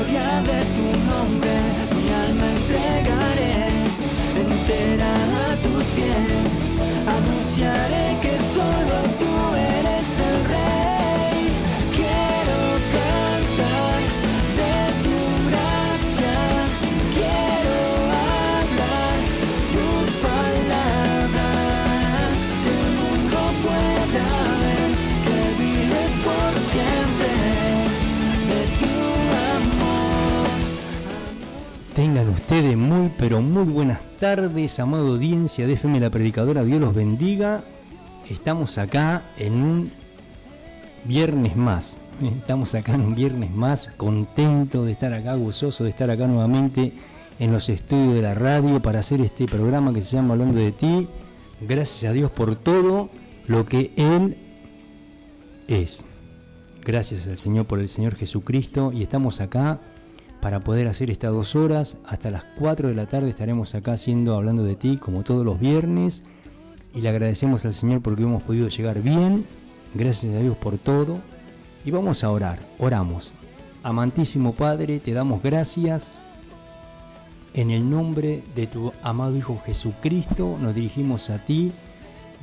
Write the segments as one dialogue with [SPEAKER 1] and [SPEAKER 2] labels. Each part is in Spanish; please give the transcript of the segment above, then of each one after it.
[SPEAKER 1] gloria de tu nombre, mi alma entregaré, entera a tus pies, anunciaré que solo tú eres el Rey. Quiero cantar de tu gracia, quiero hablar tus palabras, que el mundo pueda ver que vives por siempre de tu amor.
[SPEAKER 2] Tengan ustedes muy pero muy buenas tardes, amada audiencia de FM La Predicadora, Dios los bendiga. Estamos acá en un viernes más, contento de estar acá, gozoso de estar acá nuevamente en los estudios de la radio para hacer este programa que se llama Hablando de Ti. Gracias a Dios por todo lo que Él es. Gracias al Señor por el Señor Jesucristo, y estamos acá para poder hacer estas 2 horas. Hasta las 4 de la tarde estaremos acá Hablando de Ti, como todos los viernes, y le agradecemos al Señor porque hemos podido llegar bien. Gracias a Dios por todo, y vamos a orar. Oramos. Amantísimo Padre, te damos gracias. En el nombre de tu amado Hijo Jesucristo nos dirigimos a ti,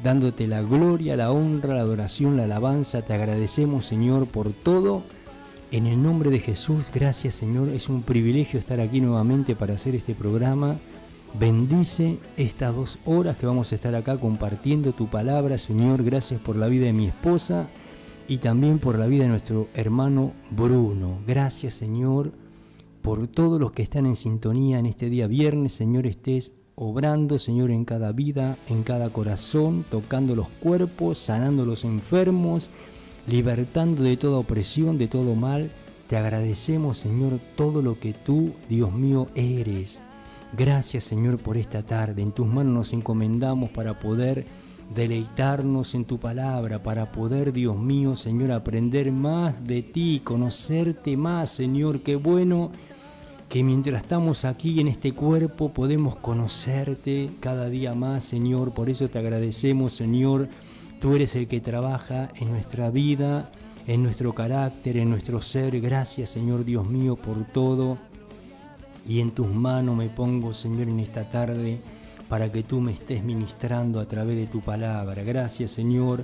[SPEAKER 2] dándote la gloria, la honra, la adoración, la alabanza. Te agradecemos, Señor, por todo. En el nombre de Jesús, gracias, Señor. Es un privilegio estar aquí nuevamente para hacer este programa. Bendice estas 2 horas que vamos a estar acá compartiendo tu palabra, Señor. Gracias por la vida de mi esposa y también por la vida de nuestro hermano Bruno. Gracias, Señor, por todos los que están en sintonía en este día viernes. Señor, estés obrando, Señor, en cada vida, en cada corazón, tocando los cuerpos, sanando los enfermos, libertando de toda opresión, de todo mal. Te agradecemos, Señor, todo lo que tú, Dios mío, eres. Gracias, Señor, por esta tarde. En tus manos nos encomendamos para poder deleitarnos en tu palabra, para poder, Dios mío, Señor, aprender más de ti, conocerte más, Señor. Qué bueno que mientras estamos aquí en este cuerpo podemos conocerte cada día más, Señor. Por eso te agradecemos, Señor. Tú eres el que trabaja en nuestra vida, en nuestro carácter, en nuestro ser. Gracias, Señor Dios mío, por todo. Y en tus manos me pongo, Señor, en esta tarde, para que tú me estés ministrando a través de tu palabra. Gracias, Señor.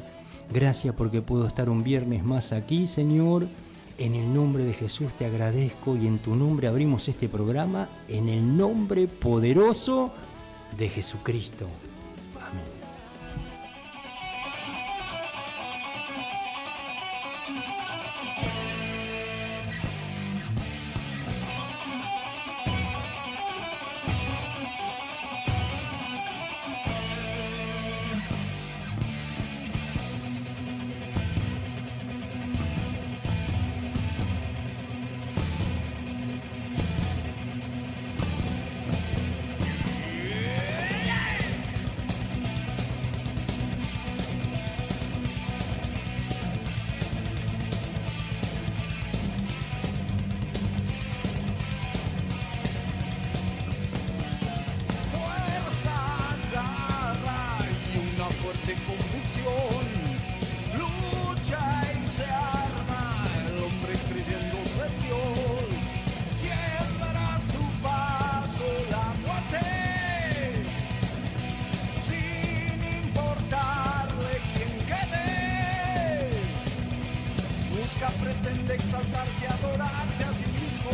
[SPEAKER 2] Gracias porque puedo estar un viernes más aquí, Señor. En el nombre de Jesús te agradezco, y en tu nombre abrimos este programa, en el nombre poderoso de Jesucristo. Amén.
[SPEAKER 3] Pretende exaltarse, adorarse a sí mismo,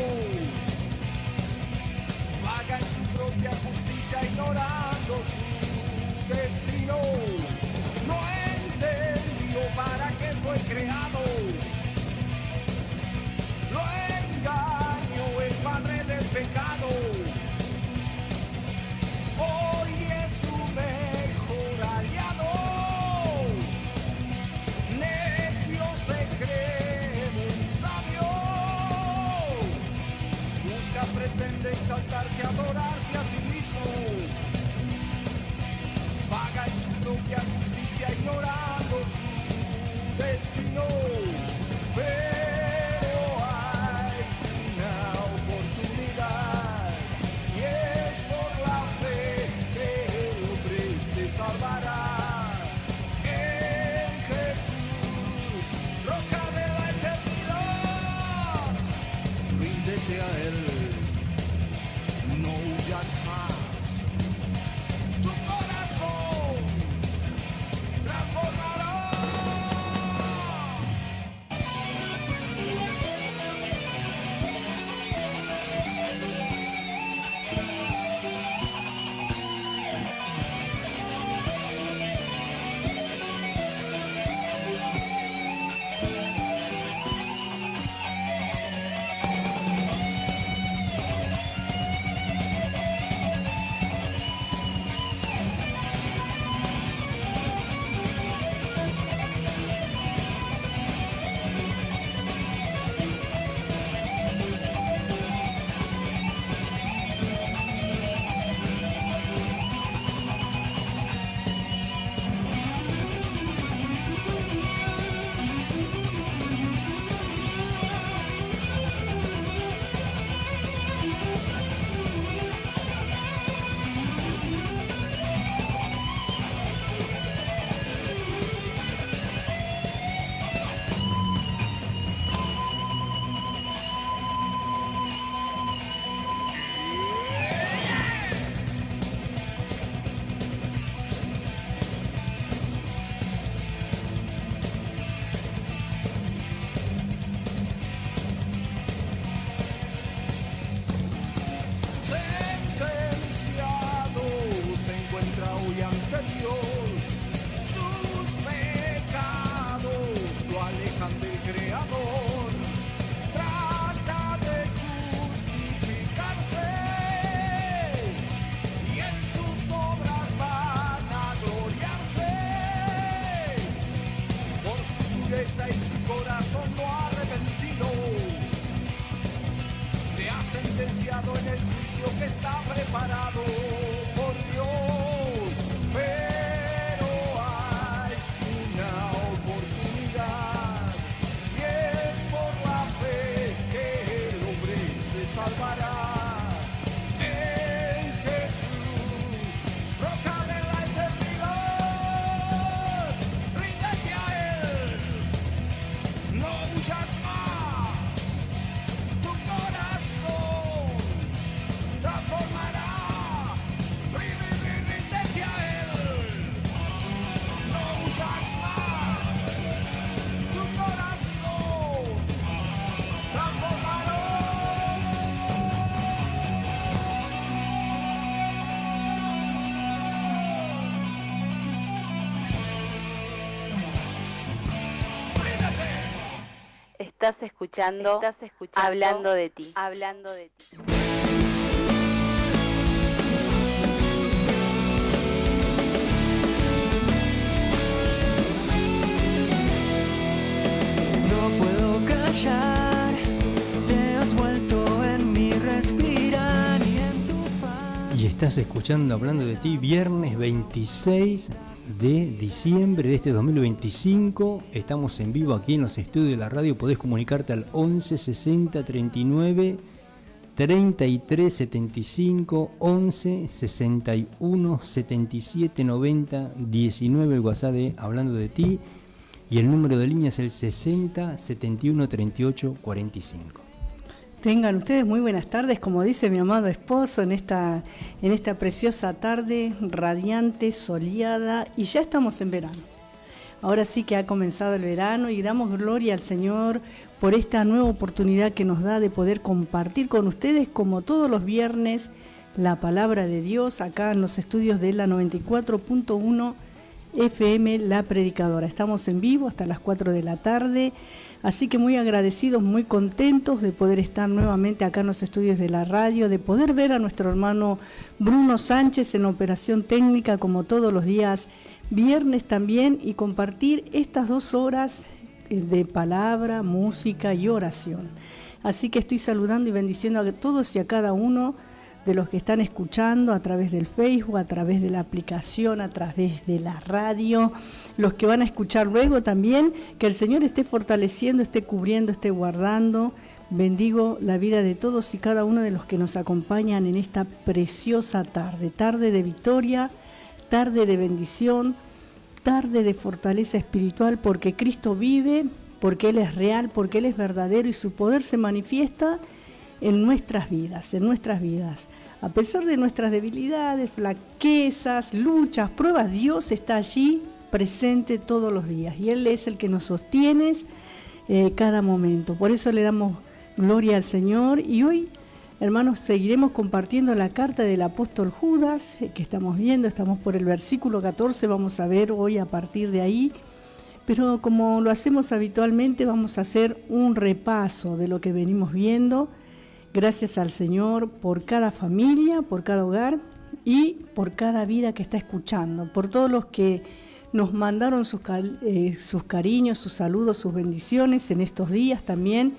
[SPEAKER 3] vaga en su propia justicia, ignorando su destino. No entendió para qué fue creado, lo engañó el padre del pecado. Hoy es su mejor aliado, necio se cree, pretende exaltarse, adorarse a sí mismo, vaga en su propia justicia, ignorando su destino. Pero hay una oportunidad, y es por la fe que el hombre se salvará. En Jesús, roca de la eternidad, ríndete a él. lo que está preparado por Dios, pero hay una oportunidad y es por la fe que el hombre se salvará. En Jesús, roca de la eternidad, ríndete a Él, no huyas más, tu corazón transformará. Ríndete a Él, no huyas más, tu corazón transformará.
[SPEAKER 4] Estás escuchando Hablando de ti. Hablando de ti.
[SPEAKER 1] No puedo callar, te has vuelto en mi respirar y en tu faz.
[SPEAKER 2] Y estás escuchando Hablando de ti, viernes 26 de diciembre de este 2025. Estamos en vivo aquí en los estudios de la radio. Podés comunicarte al 11 60 39 33 75, 11 61 77 90 19, el WhatsApp de Hablando de ti, y el número de línea es el 60 71 38 45.
[SPEAKER 5] Tengan ustedes muy buenas tardes, como dice mi amado esposo, en esta preciosa tarde radiante, soleada, y ya estamos en verano. Ahora sí que ha comenzado el verano y damos gloria al Señor por esta nueva oportunidad que nos da de poder compartir con ustedes, como todos los viernes, la palabra de Dios acá en los estudios de la 94.1 FM La Predicadora. Estamos en vivo hasta las 4 de la tarde. Así que muy agradecidos, muy contentos de poder estar nuevamente acá en los estudios de la radio, de poder ver a nuestro hermano Bruno Sánchez en operación técnica como todos los días viernes también, y compartir estas 2 horas de palabra, música y oración. Así que estoy saludando y bendiciendo a todos y a cada uno de los que están escuchando a través del Facebook, a través de la aplicación, a través de la radio, los que van a escuchar luego también, que el Señor esté fortaleciendo, esté cubriendo, esté guardando. Bendigo la vida de todos y cada uno de los que nos acompañan en esta preciosa tarde, tarde de victoria, tarde de bendición, tarde de fortaleza espiritual, porque Cristo vive, porque Él es real, porque Él es verdadero y su poder se manifiesta en nuestras vidas, A pesar de nuestras debilidades, flaquezas, luchas, pruebas, Dios está allí presente todos los días y Él es el que nos sostiene cada momento. Por eso le damos gloria al Señor, y hoy, hermanos, seguiremos compartiendo la carta del apóstol Judas que estamos viendo. Estamos por el versículo 14, vamos a ver hoy a partir de ahí. Pero como lo hacemos habitualmente, vamos a hacer un repaso de lo que venimos viendo. Gracias al Señor por cada familia, por cada hogar y por cada vida que está escuchando, por todos los que nos mandaron sus cariños, sus saludos, sus bendiciones en estos días también.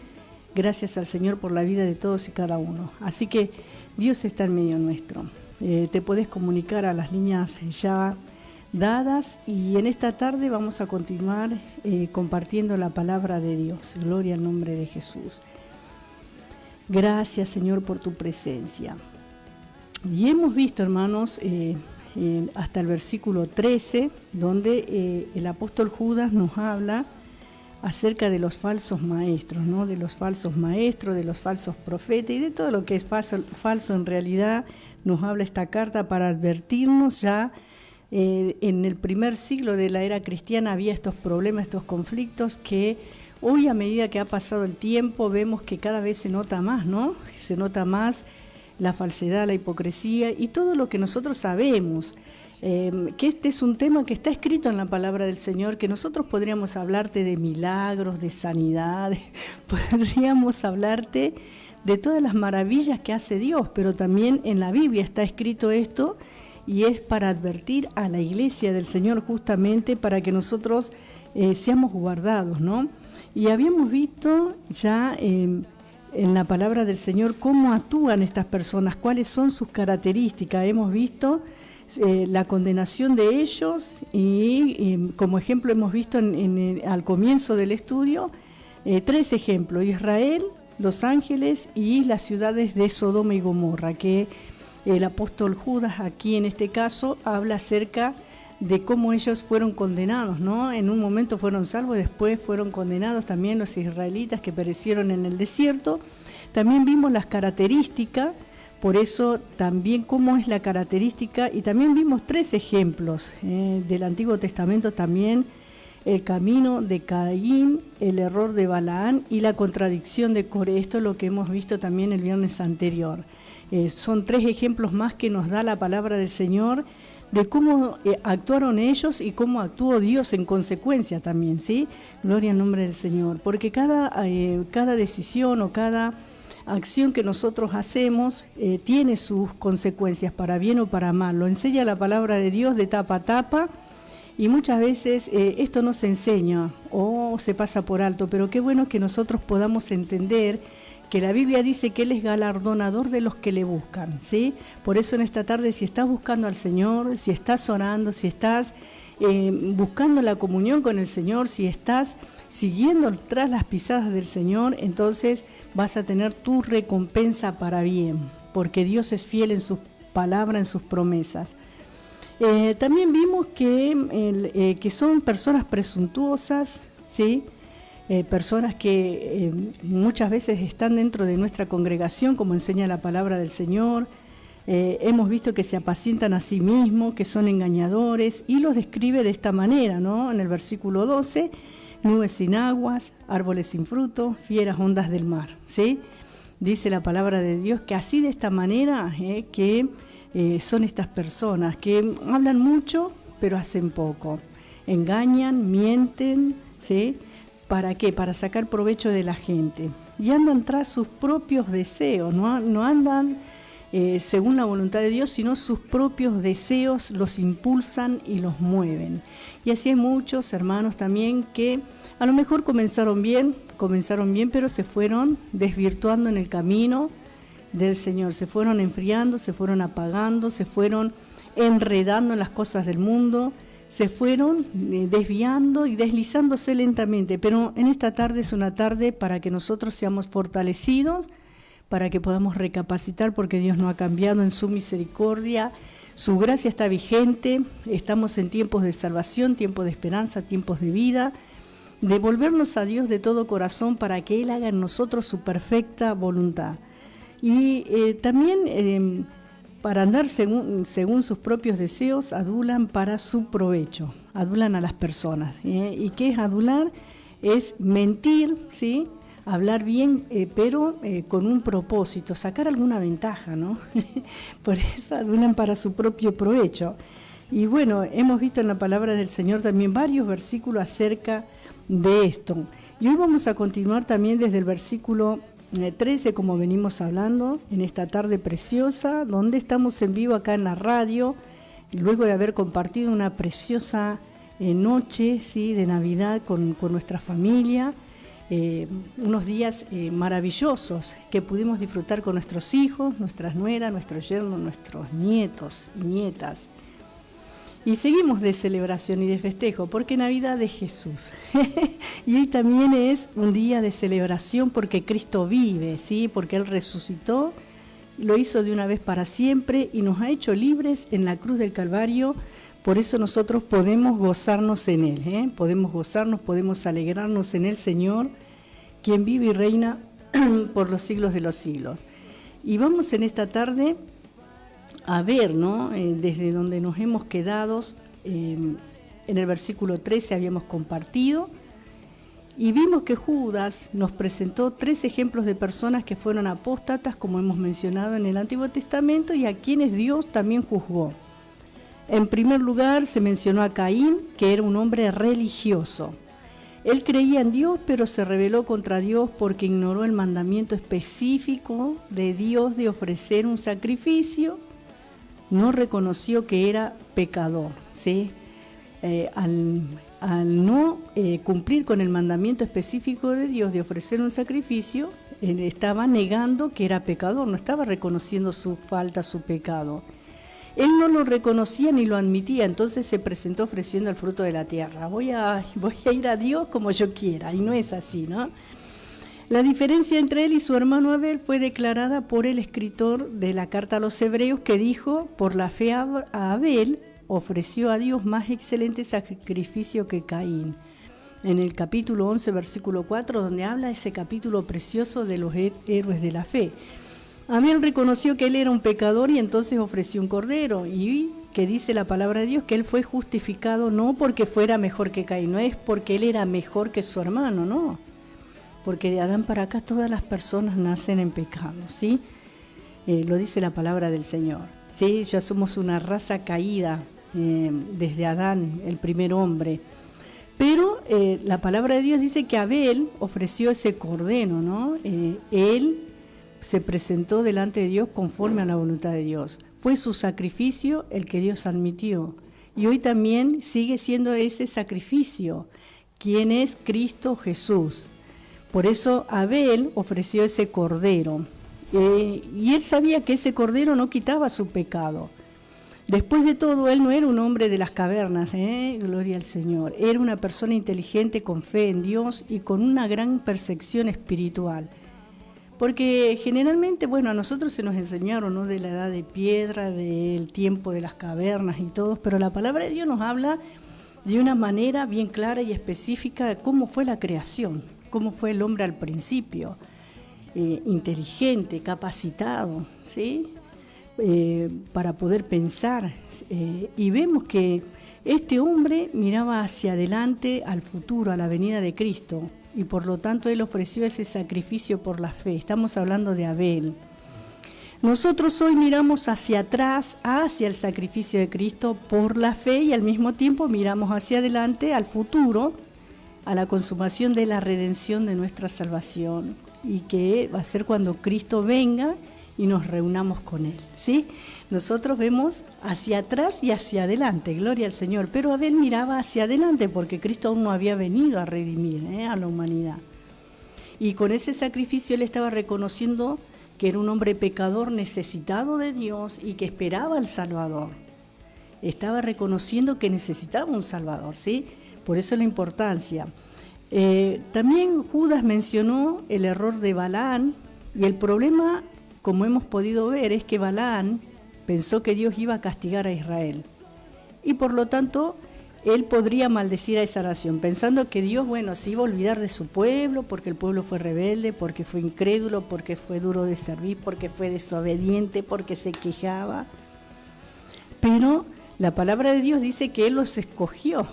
[SPEAKER 5] Gracias al Señor por la vida de todos y cada uno. Así que Dios está en medio nuestro. Te puedes comunicar a las líneas ya dadas, y en esta tarde vamos a continuar compartiendo la palabra de Dios. Gloria al nombre de Jesús. Gracias, Señor, por tu presencia. Y hemos visto, hermanos, hasta el versículo 13, donde el apóstol Judas nos habla acerca de los falsos maestros, ¿no? De los falsos maestros, de los falsos profetas y de todo lo que es falso en realidad. Nos habla esta carta para advertirnos. Ya en el primer siglo de la era cristiana había estos problemas, estos conflictos que hoy, a medida que ha pasado el tiempo, vemos que cada vez se nota más, ¿no? Se nota más la falsedad, la hipocresía y todo lo que nosotros sabemos. Que este es un tema que está escrito en la palabra del Señor, que nosotros podríamos hablarte de milagros, de sanidad, podríamos hablarte de todas las maravillas que hace Dios, pero también en la Biblia está escrito esto, y es para advertir a la iglesia del Señor, justamente para que nosotros seamos guardados, ¿no? Y habíamos visto ya en la palabra del Señor cómo actúan estas personas, cuáles son sus características. Hemos visto la condenación de ellos y como ejemplo hemos visto al comienzo del estudio 3 ejemplos: Israel, los ángeles y las ciudades de Sodoma y Gomorra, que el apóstol Judas aquí en este caso habla acerca de cómo ellos fueron condenados, ¿no? En un momento fueron salvos, después fueron condenados también los israelitas que perecieron en el desierto. También vimos las características, por eso también cómo es la característica, y también vimos 3 ejemplos del Antiguo Testamento también: el camino de Caín, el error de Balaán y la contradicción de Coré. Esto es lo que hemos visto también el viernes anterior. Son 3 ejemplos más que nos da la palabra del Señor de cómo actuaron ellos y cómo actuó Dios en consecuencia también, ¿sí? Gloria al nombre del Señor, porque cada decisión o cada acción que nosotros hacemos tiene sus consecuencias, para bien o para mal. Lo enseña la palabra de Dios de tapa a tapa, y muchas veces esto no se enseña o se pasa por alto, pero qué bueno que nosotros podamos entender que la Biblia dice que Él es galardonador de los que le buscan, ¿sí? Por eso en esta tarde, si estás buscando al Señor, si estás orando, si estás buscando la comunión con el Señor, si estás siguiendo tras las pisadas del Señor, entonces vas a tener tu recompensa para bien, porque Dios es fiel en sus palabras, en sus promesas. También vimos que son personas presuntuosas, ¿sí? Personas que muchas veces están dentro de nuestra congregación, como enseña la palabra del Señor. Hemos visto que se apacientan a sí mismos, que son engañadores, y los describe de esta manera, ¿no? En el versículo 12, nubes sin aguas, árboles sin fruto, fieras ondas del mar, ¿sí? Dice la palabra de Dios que así, de esta manera, son estas personas que hablan mucho, pero hacen poco. Engañan, mienten, ¿sí? ¿Para qué? Para sacar provecho de la gente. Y andan tras sus propios deseos, no andan según la voluntad de Dios, sino sus propios deseos los impulsan y los mueven. Y así hay muchos hermanos también que a lo mejor comenzaron bien, pero se fueron desvirtuando en el camino del Señor, se fueron enfriando, se fueron apagando, se fueron enredando en las cosas del mundo, se fueron desviando y deslizándose lentamente. Pero en esta tarde es una tarde para que nosotros seamos fortalecidos, para que podamos recapacitar, porque Dios no ha cambiado en su misericordia, su gracia está vigente, estamos en tiempos de salvación, tiempos de esperanza, tiempos de vida, de volvernos a Dios de todo corazón para que Él haga en nosotros su perfecta voluntad. Y también para andar según sus propios deseos, adulan para su provecho, adulan a las personas. ¿Y qué es adular? Es mentir, ¿sí? Hablar bien, pero con un propósito, sacar alguna ventaja, ¿no? Por eso adulan para su propio provecho. Y bueno, hemos visto en la palabra del Señor también varios versículos acerca de esto. Y hoy vamos a continuar también desde el versículo 13, como venimos hablando, en esta tarde preciosa, donde estamos en vivo acá en la radio, luego de haber compartido una preciosa noche, ¿sí? De Navidad con nuestra familia. Unos días maravillosos que pudimos disfrutar con nuestros hijos, nuestras nueras, nuestros yernos, nuestros nietos y nietas. Y seguimos de celebración y de festejo, porque Navidad es Jesús. Y hoy también es un día de celebración porque Cristo vive, ¿sí? Porque Él resucitó, lo hizo de una vez para siempre y nos ha hecho libres en la cruz del Calvario. Por eso nosotros podemos gozarnos en Él, podemos gozarnos, podemos alegrarnos en el Señor, quien vive y reina por los siglos de los siglos. Y vamos en esta tarde a ver, ¿no? Desde donde nos hemos quedado, en el versículo 13 habíamos compartido, y vimos que Judas nos presentó 3 ejemplos de personas que fueron apóstatas, como hemos mencionado en el Antiguo Testamento, y a quienes Dios también juzgó. En primer lugar se mencionó a Caín, que era un hombre religioso. Él creía en Dios, pero se rebeló contra Dios porque ignoró el mandamiento específico de Dios de ofrecer un sacrificio. No reconoció que era pecador, ¿sí? Al no cumplir con el mandamiento específico de Dios de ofrecer un sacrificio, él estaba negando que era pecador, no estaba reconociendo su falta, su pecado. Él no lo reconocía ni lo admitía, entonces se presentó ofreciendo el fruto de la tierra. Voy a ir a Dios como yo quiera, y no es así, ¿no? La diferencia entre él y su hermano Abel fue declarada por el escritor de la carta a los Hebreos, que dijo: por la fe a Abel ofreció a Dios más excelente sacrificio que Caín. En el capítulo 11, versículo 4, donde habla ese capítulo precioso de los héroes de la fe. Abel reconoció que él era un pecador y entonces ofreció un cordero, y que dice la palabra de Dios que él fue justificado no porque fuera mejor que Caín, no es porque él era mejor que su hermano, no, porque de Adán para acá todas las personas nacen en pecado, ¿sí? Lo dice la palabra del Señor, ¿sí? Ya somos una raza caída desde Adán, el primer hombre. Pero la palabra de Dios dice que Abel ofreció ese cordero, ¿no? Él se presentó delante de Dios conforme a la voluntad de Dios. Fue su sacrificio el que Dios admitió. Y hoy también sigue siendo ese sacrificio, quien es Cristo Jesús. Por eso Abel ofreció ese cordero. Y él sabía que ese cordero no quitaba su pecado. Después de todo, él no era un hombre de las cavernas, gloria al Señor. Era una persona inteligente, con fe en Dios y con una gran percepción espiritual. Porque generalmente, bueno, a nosotros se nos enseñaron, ¿no?, de la edad de piedra, del tiempo de las cavernas y todo, pero la palabra de Dios nos habla de una manera bien clara y específica de cómo fue la creación, cómo fue el hombre al principio, inteligente, capacitado, ¿sí?, para poder pensar. Y vemos que este hombre miraba hacia adelante, al futuro, a la venida de Cristo, y por lo tanto él ofreció ese sacrificio por la fe. Estamos hablando de Abel. Nosotros hoy miramos hacia atrás, hacia el sacrificio de Cristo por la fe, y al mismo tiempo miramos hacia adelante, al futuro, a la consumación de la redención de nuestra salvación, y que va a ser cuando Cristo venga y nos reunamos con Él, ¿sí? Nosotros vemos hacia atrás y hacia adelante, gloria al Señor, pero Abel miraba hacia adelante porque Cristo aún no había venido a redimir a la humanidad. Y con ese sacrificio él estaba reconociendo que era un hombre pecador necesitado de Dios y que esperaba al Salvador. Estaba reconociendo que necesitaba un Salvador, ¿sí? Por eso la importancia. También Judas mencionó el error de Balaán, y el problema, como hemos podido ver, es que Balaán pensó que Dios iba a castigar a Israel. Y por lo tanto, él podría maldecir a esa nación, pensando que Dios, bueno, se iba a olvidar de su pueblo, porque el pueblo fue rebelde, porque fue incrédulo, porque fue duro de servir, porque fue desobediente, porque se quejaba. Pero la palabra de Dios dice que Él los escogió.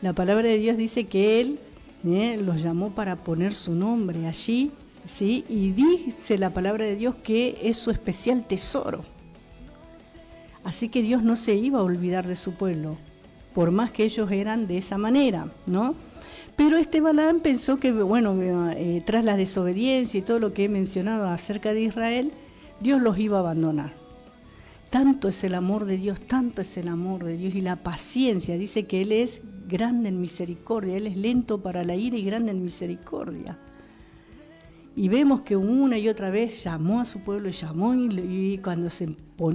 [SPEAKER 5] La palabra de Dios dice que Él los llamó para poner su nombre allí, ¿sí? Y dice la palabra de Dios que es su especial tesoro. Así que Dios no se iba a olvidar de su pueblo, por más que ellos eran de esa manera, ¿no? Pero este Balaam pensó que, bueno, tras la desobediencia y todo lo que he mencionado acerca de Israel, Dios los iba a abandonar. Tanto es el amor de Dios, tanto es el amor de Dios y la paciencia. Dice que Él es grande en misericordia, Él es lento para la ira y grande en misericordia. Y vemos que una y otra vez llamó a su pueblo, y cuando se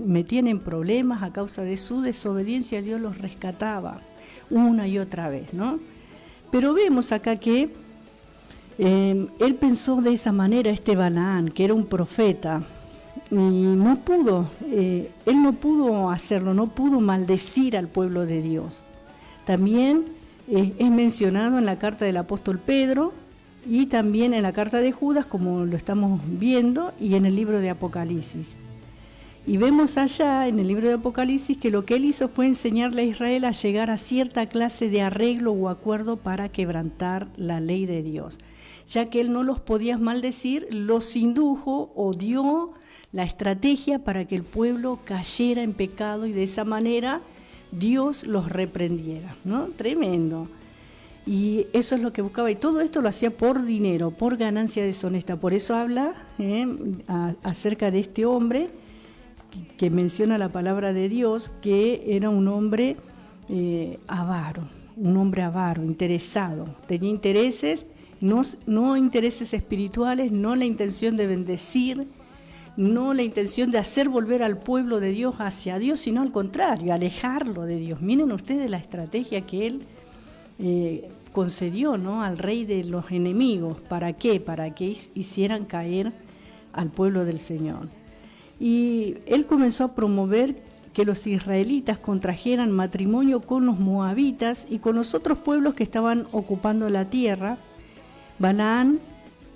[SPEAKER 5] metían en problemas a causa de su desobediencia, Dios los rescataba una y otra vez, ¿no? Pero vemos acá que él pensó de esa manera, este Balaán, que era un profeta, y no pudo, él no pudo hacerlo, no pudo maldecir al pueblo de Dios. También es mencionado en la carta del apóstol Pedro, y también en la carta de Judas, como lo estamos viendo, y en el libro de Apocalipsis. Y vemos allá en el libro de Apocalipsis que lo que él hizo fue enseñarle a Israel a llegar a cierta clase de arreglo o acuerdo para quebrantar la ley de Dios. Ya que él no los podía maldecir, los indujo o dio la estrategia para que el pueblo cayera en pecado y de esa manera Dios los reprendiera, ¿no? Tremendo. Y eso es lo que buscaba, y todo esto lo hacía por dinero, por ganancia deshonesta. Por eso habla acerca de este hombre que menciona la palabra de Dios, que era un hombre avaro, interesado, tenía intereses no intereses espirituales, no la intención de bendecir, no la intención de hacer volver al pueblo de Dios hacia Dios, sino al contrario, alejarlo de Dios. Miren ustedes la estrategia que él concedió, ¿no?, al rey de los enemigos. ¿Para qué? Para que hicieran caer al pueblo del Señor. Y él comenzó a promover que los israelitas contrajeran matrimonio con los moabitas y con los otros pueblos que estaban ocupando la tierra. Balaán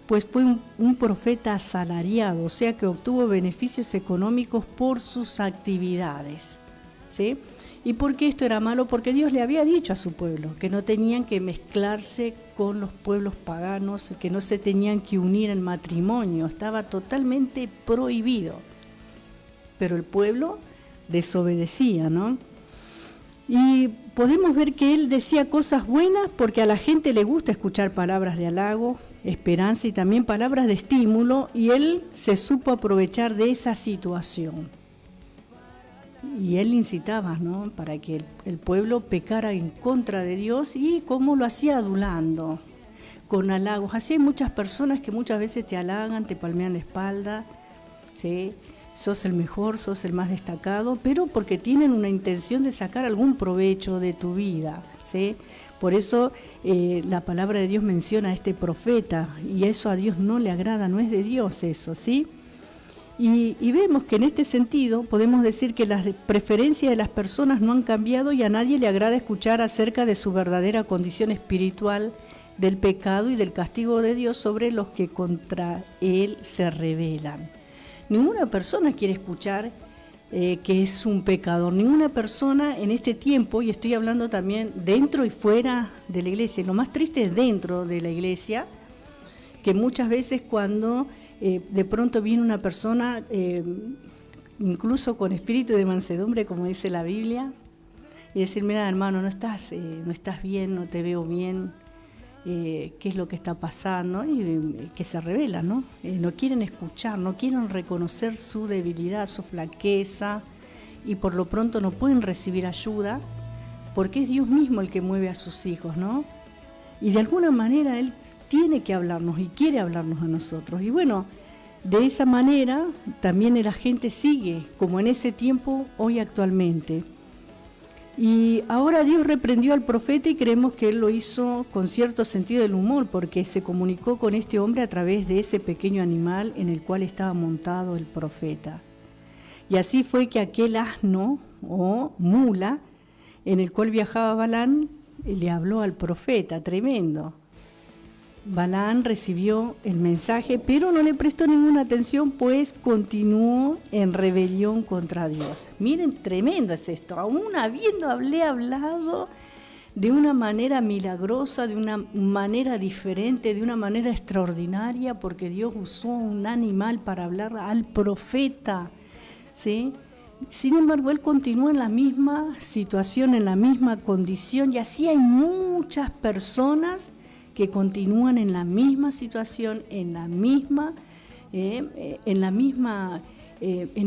[SPEAKER 5] pues fue un profeta asalariado, o sea que obtuvo beneficios económicos por sus actividades, ¿sí? ¿Y por qué esto era malo? Porque Dios le había dicho a su pueblo que no tenían que mezclarse con los pueblos paganos, que no se tenían que unir en matrimonio, estaba totalmente prohibido. Pero el pueblo desobedecía, ¿no? Y podemos ver que él decía cosas buenas porque a la gente le gusta escuchar palabras de halago, esperanza y también palabras de estímulo, y él se supo aprovechar de esa situación. Y él incitaba, ¿no?, para que el pueblo pecara en contra de Dios, y cómo lo hacía adulando, con halagos. Así hay muchas personas que muchas veces te halagan, te palmean la espalda, ¿sí?, sos el mejor, sos el más destacado, pero porque tienen una intención de sacar algún provecho de tu vida, ¿sí? Por eso la palabra de Dios menciona a este profeta, y eso a Dios no le agrada, no es de Dios eso, ¿sí? Y vemos que en este sentido podemos decir que las preferencias de las personas no han cambiado y a nadie le agrada escuchar acerca de su verdadera condición espiritual, del pecado y del castigo de Dios sobre los que contra Él se rebelan. Ninguna persona quiere escuchar que es un pecador. Ninguna persona en este tiempo, y estoy hablando también dentro y fuera de la iglesia, lo más triste es dentro de la iglesia, que muchas veces cuando de pronto viene una persona, incluso con espíritu de mansedumbre, como dice la Biblia, y decir, mira hermano, no estás bien, no te veo bien, qué es lo que está pasando, y que se rebelan, ¿no? No quieren escuchar, no quieren reconocer su debilidad, su flaqueza, y por lo pronto no pueden recibir ayuda, porque es Dios mismo el que mueve a sus hijos, ¿no? Y de alguna manera Él tiene que hablarnos y quiere hablarnos a nosotros. Y bueno, de esa manera también la gente sigue, como en ese tiempo, hoy actualmente. Y ahora Dios reprendió al profeta y creemos que Él lo hizo con cierto sentido del humor, porque se comunicó con este hombre a través de ese pequeño animal en el cual estaba montado el profeta. Y así fue que aquel asno o mula en el cual viajaba Balaán le habló al profeta, tremendo. Balaán recibió el mensaje, pero no le prestó ninguna atención, pues continuó en rebelión contra Dios. Miren, tremendo es esto, aún habiéndole hablado de una manera milagrosa, de una manera diferente, de una manera extraordinaria, porque Dios usó un animal para hablar al profeta, ¿sí? Sin embargo, él continúa en la misma situación, en la misma condición, y así hay muchas personas que continúan en la misma situación, en el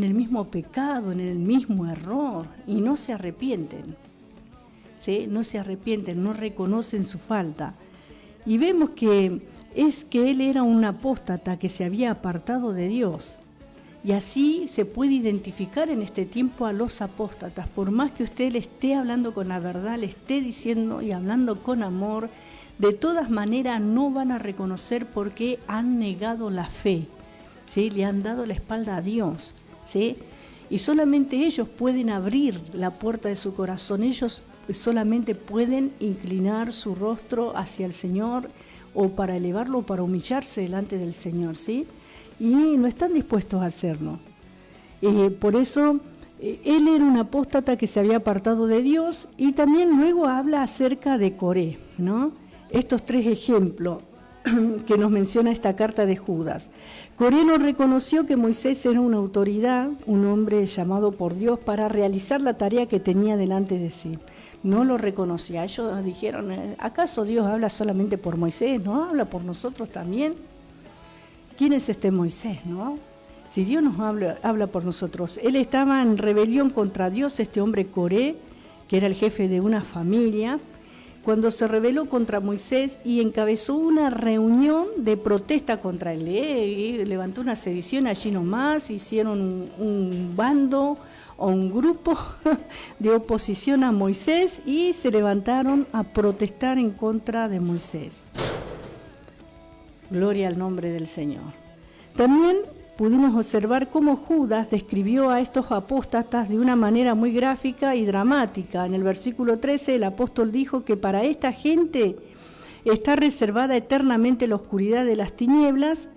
[SPEAKER 5] mismo pecado, en el mismo error, y no se arrepienten, ¿sí? No se arrepienten, no reconocen su falta. Y vemos que él era un apóstata que se había apartado de Dios. Y así se puede identificar en este tiempo a los apóstatas. Por más que usted le esté hablando con la verdad, le esté diciendo y hablando con amor, de todas maneras no van a reconocer porque han negado la fe, ¿sí? Le han dado la espalda a Dios, ¿sí? Y solamente ellos pueden abrir la puerta de su corazón, ellos solamente pueden inclinar su rostro hacia el Señor, o para elevarlo o para humillarse delante del Señor, ¿sí? Y no están dispuestos a hacerlo. Por eso él era un apóstata que se había apartado de Dios, y también luego habla acerca de Coré, ¿no? Estos tres ejemplos que nos menciona esta carta de Judas. Coré no reconoció que Moisés era una autoridad, un hombre llamado por Dios para realizar la tarea que tenía delante de sí. No lo reconocía. Ellos dijeron, ¿acaso Dios habla solamente por Moisés? ¿No habla por nosotros también? ¿Quién es este Moisés, no? Si Dios nos habla por nosotros. Él estaba en rebelión contra Dios, este hombre Coré, que era el jefe de una familia. cuando se rebeló contra Moisés y encabezó una reunión de protesta contra él. Y levantó una sedición allí nomás, hicieron un bando o un grupo de oposición a Moisés y se levantaron a protestar en contra de Moisés. Gloria al nombre del Señor. También pudimos observar cómo Judas describió a estos apóstatas de una manera muy gráfica y dramática. En el versículo 13 el apóstol dijo que para esta gente está reservada eternamente la oscuridad de las tinieblas,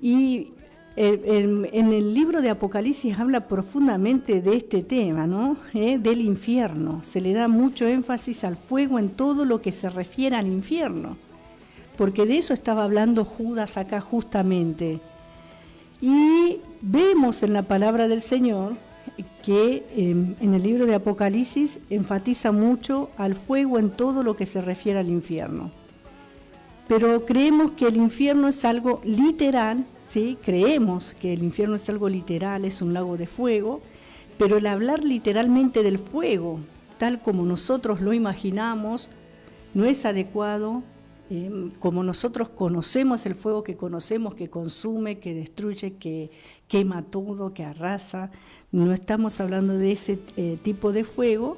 [SPEAKER 5] y en el libro de Apocalipsis habla profundamente de este tema, ¿no? Del infierno. Se le da mucho énfasis al fuego en todo lo que se refiere al infierno, porque de eso estaba hablando Judas acá justamente. Y vemos en la palabra del Señor que en el libro de Apocalipsis enfatiza mucho al fuego en todo lo que se refiere al infierno. Pero creemos que el infierno es algo literal, ¿sí? Creemos que el infierno es algo literal, es un lago de fuego, pero el hablar literalmente del fuego, tal como nosotros lo imaginamos, no es adecuado. Como nosotros conocemos el fuego, que conocemos que consume, que destruye, que quema todo, que arrasa, no estamos hablando de ese tipo de fuego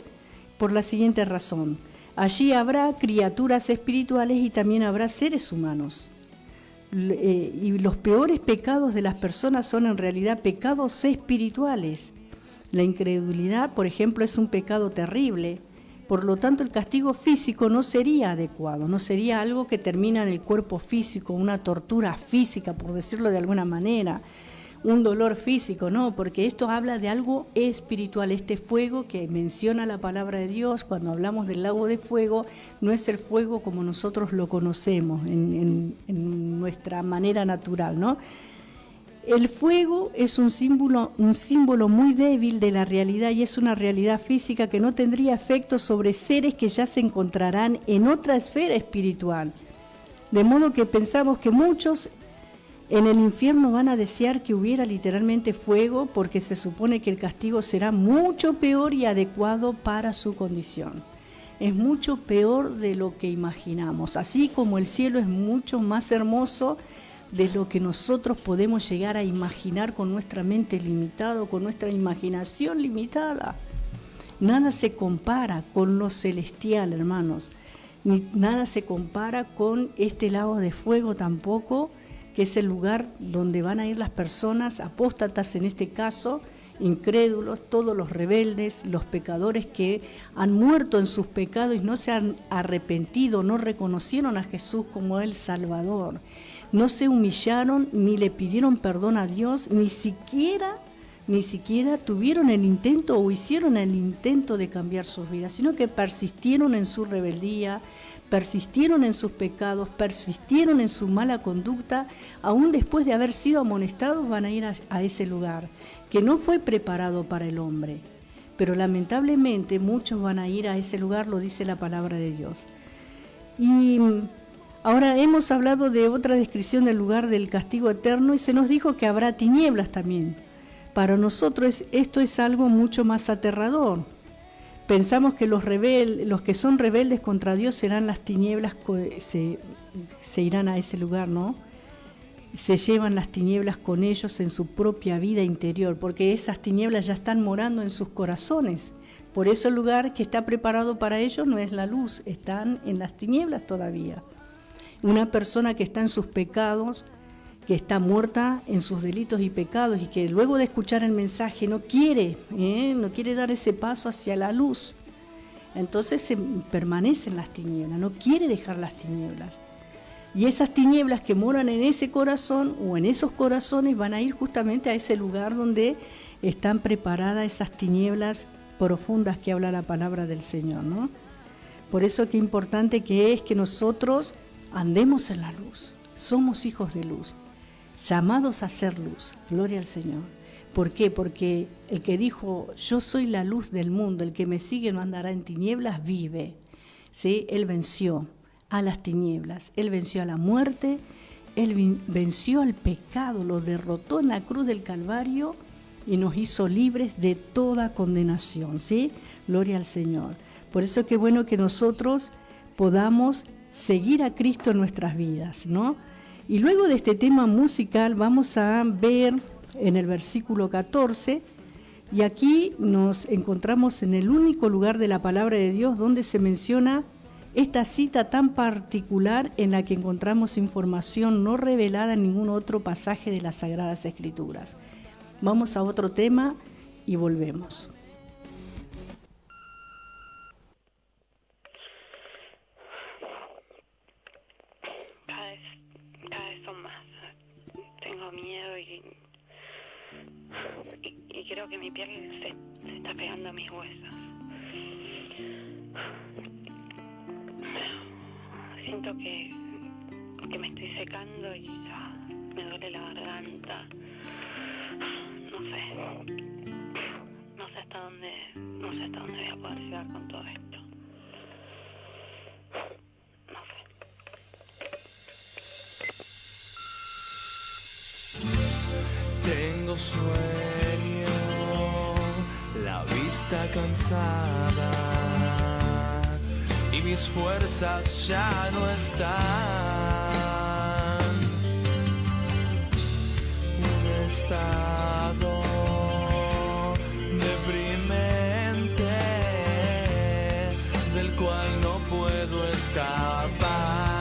[SPEAKER 5] por la siguiente razón. Allí habrá criaturas espirituales y también habrá seres humanos. Y los peores pecados de las personas son en realidad pecados espirituales. La incredulidad, por ejemplo, es un pecado terrible. Por lo tanto, el castigo físico no sería adecuado, no sería algo que termina en el cuerpo físico, una tortura física, por decirlo de alguna manera, un dolor físico, no, porque esto habla de algo espiritual. Este fuego que menciona la palabra de Dios, cuando hablamos del lago de fuego, no es el fuego como nosotros lo conocemos en nuestra manera natural, ¿no? El fuego es un símbolo muy débil de la realidad, y es una realidad física que no tendría efecto sobre seres que ya se encontrarán en otra esfera espiritual. De modo que pensamos que muchos en el infierno van a desear que hubiera literalmente fuego, porque se supone que el castigo será mucho peor y adecuado para su condición. Es mucho peor de lo que imaginamos, así como el cielo es mucho más hermoso de lo que nosotros podemos llegar a imaginar con nuestra mente limitada, con nuestra imaginación limitada. Nada se compara con lo celestial, hermanos. Nada se compara con este lago de fuego tampoco, que es el lugar donde van a ir las personas apóstatas, en este caso, incrédulos, todos los rebeldes, los pecadores que han muerto en sus pecados y no se han arrepentido, no reconocieron a Jesús como el Salvador. No se humillaron ni le pidieron perdón a Dios, ni siquiera tuvieron el intento o hicieron el intento de cambiar sus vidas, sino que persistieron en su rebeldía, persistieron en sus pecados, persistieron en su mala conducta. Aún después de haber sido amonestados van a ir a ese lugar que no fue preparado para el hombre. Pero lamentablemente muchos van a ir a ese lugar, lo dice la palabra de Dios. Y ahora hemos hablado de otra descripción del lugar del castigo eterno, y se nos dijo que habrá tinieblas también. Para nosotros esto es algo mucho más aterrador. Pensamos que los que son rebeldes contra Dios serán las tinieblas, se irán a ese lugar, ¿no? Se llevan las tinieblas con ellos en su propia vida interior, porque esas tinieblas ya están morando en sus corazones. Por eso el lugar que está preparado para ellos no es la luz, están en las tinieblas todavía. Una persona que está en sus pecados, que está muerta en sus delitos y pecados, y que luego de escuchar el mensaje no quiere dar ese paso hacia la luz, entonces permanece en las tinieblas, no quiere dejar las tinieblas. Y esas tinieblas que moran en ese corazón o en esos corazones van a ir justamente a ese lugar donde están preparadas esas tinieblas profundas que habla la palabra del Señor, ¿no? Por eso qué importante que es que nosotros andemos en la luz. Somos hijos de luz, llamados a ser luz. Gloria al Señor. ¿Por qué? Porque el que dijo, yo soy la luz del mundo, el que me sigue no andará en tinieblas, vive. ¿Sí? Él venció a las tinieblas, Él venció a la muerte, Él venció al pecado, lo derrotó en la cruz del Calvario y nos hizo libres de toda condenación. ¿Sí? Gloria al Señor. Por eso qué bueno que nosotros podamos seguir a Cristo en nuestras vidas, ¿no? Y luego de este tema musical vamos a ver en el versículo 14, y aquí nos encontramos en el único lugar de la palabra de Dios donde se menciona esta cita tan particular en la que encontramos información no revelada en ningún otro pasaje de las Sagradas Escrituras. Vamos a otro tema y volvemos.
[SPEAKER 6] Cada vez son más. Tengo miedo y creo que mi piel se está pegando a mis huesos. Siento que me estoy secando y ya me duele la garganta. No sé hasta dónde voy a poder llegar con todo esto. No sé.
[SPEAKER 1] Tengo sueño, la vista cansada y mis fuerzas ya no están. Un estado deprimente del cual no puedo escapar.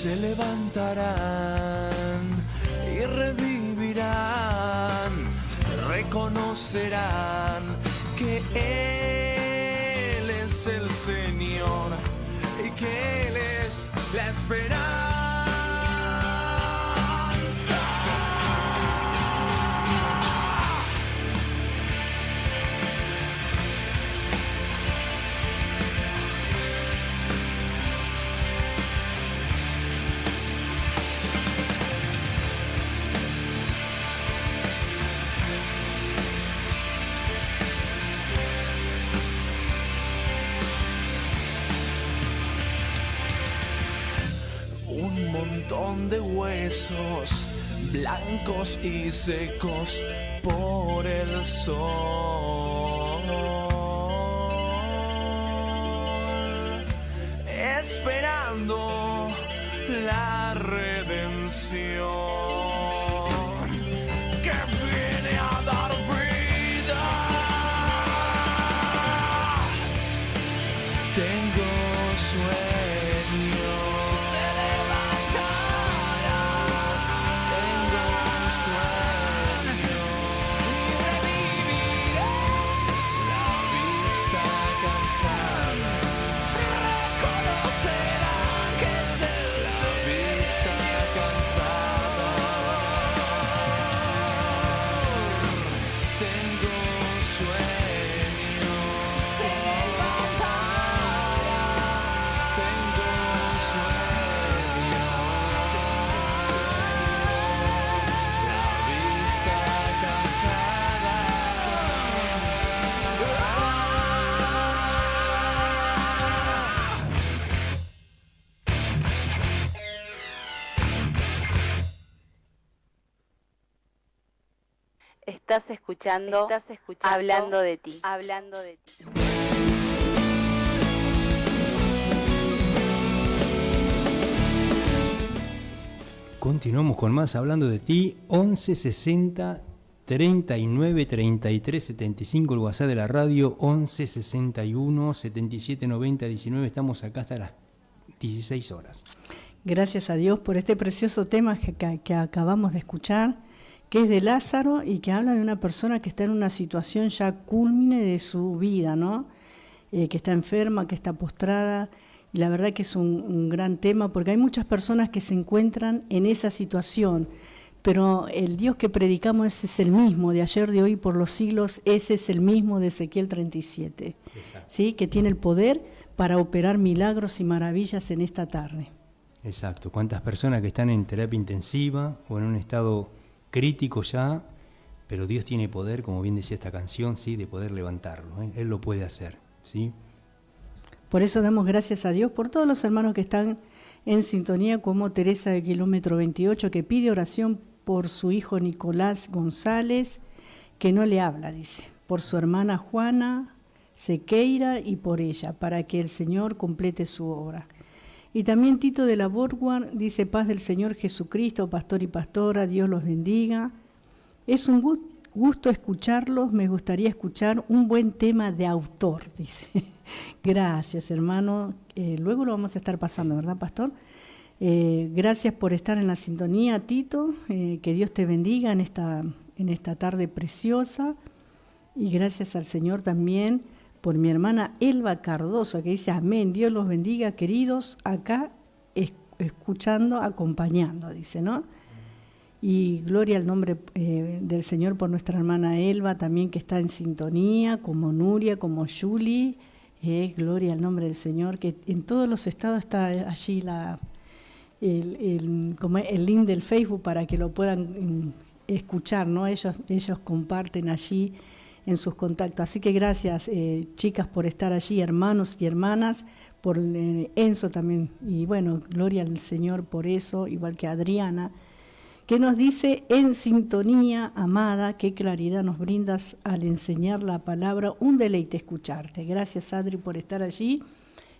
[SPEAKER 1] Se levantarán y revivirán, reconocerán que Él es el Señor y que Él es la esperanza.
[SPEAKER 3] montón de huesos blancos y secos por el sol, esperando la redención que viene a dar vida. Tengo sueño, se levantará. Tengo sueño, reviviré. La vista cansada reconocerá que es el la vista cansada. Tengo sueño, se levantará. Tengo sueño, la vista cansada.
[SPEAKER 4] Estás escuchando Hablando de ti. Hablando de ti.
[SPEAKER 2] Continuamos con más Hablando de ti. 11 60 39 33 75 el WhatsApp de la radio. 11 61 77 90 19. Estamos acá hasta las 16 horas.
[SPEAKER 5] Gracias a Dios por este precioso tema que acabamos de escuchar, que es de Lázaro y que habla de una persona que está en una situación ya cúlmine de su vida, ¿no? Que está enferma, que está postrada. Y la verdad que es un gran tema, porque hay muchas personas que se encuentran en esa situación, pero el Dios que predicamos ese es el mismo, de ayer, de hoy, por los siglos. Ese es el mismo de Ezequiel 37, ¿sí? Que tiene el poder para operar milagros y maravillas en esta tarde.
[SPEAKER 2] Exacto. ¿Cuántas personas que están en terapia intensiva o en un estado crítico ya? Pero Dios tiene poder, como bien decía esta canción, ¿sí? De poder levantarlo, ¿eh? Él lo puede hacer, ¿sí?
[SPEAKER 5] Por eso damos gracias a Dios por todos los hermanos que están en sintonía, como Teresa del kilómetro 28, que pide oración por su hijo Nicolás González, que no le habla, dice, por su hermana Juana Sequeira y por ella, para que el Señor complete su obra. Y también Tito de la Borguard dice: paz del Señor Jesucristo, pastor y pastora, Dios los bendiga. Es un gusto escucharlos, me gustaría escuchar un buen tema de autor, dice. Gracias, hermano. Luego lo vamos a estar pasando, ¿verdad, pastor? Gracias por estar en la sintonía, Tito. Que Dios te bendiga en esta tarde preciosa. Y gracias al Señor también por mi hermana Elba Cardoso, que dice: amén, Dios los bendiga, queridos, acá escuchando, acompañando, dice, ¿no? Y gloria al nombre del Señor por nuestra hermana Elba también, que está en sintonía, como Nuria, como Julie. Gloria al nombre del Señor, que en todos los estados está allí como el link del Facebook para que lo puedan escuchar, ¿no? Ellos comparten allí en sus contactos. Así que gracias, chicas, por estar allí, hermanos y hermanas, por Enzo también. Y bueno, gloria al Señor por eso, igual que Adriana, que nos dice: en sintonía, amada, qué claridad nos brindas al enseñar la palabra, un deleite escucharte. Gracias, Adri, por estar allí.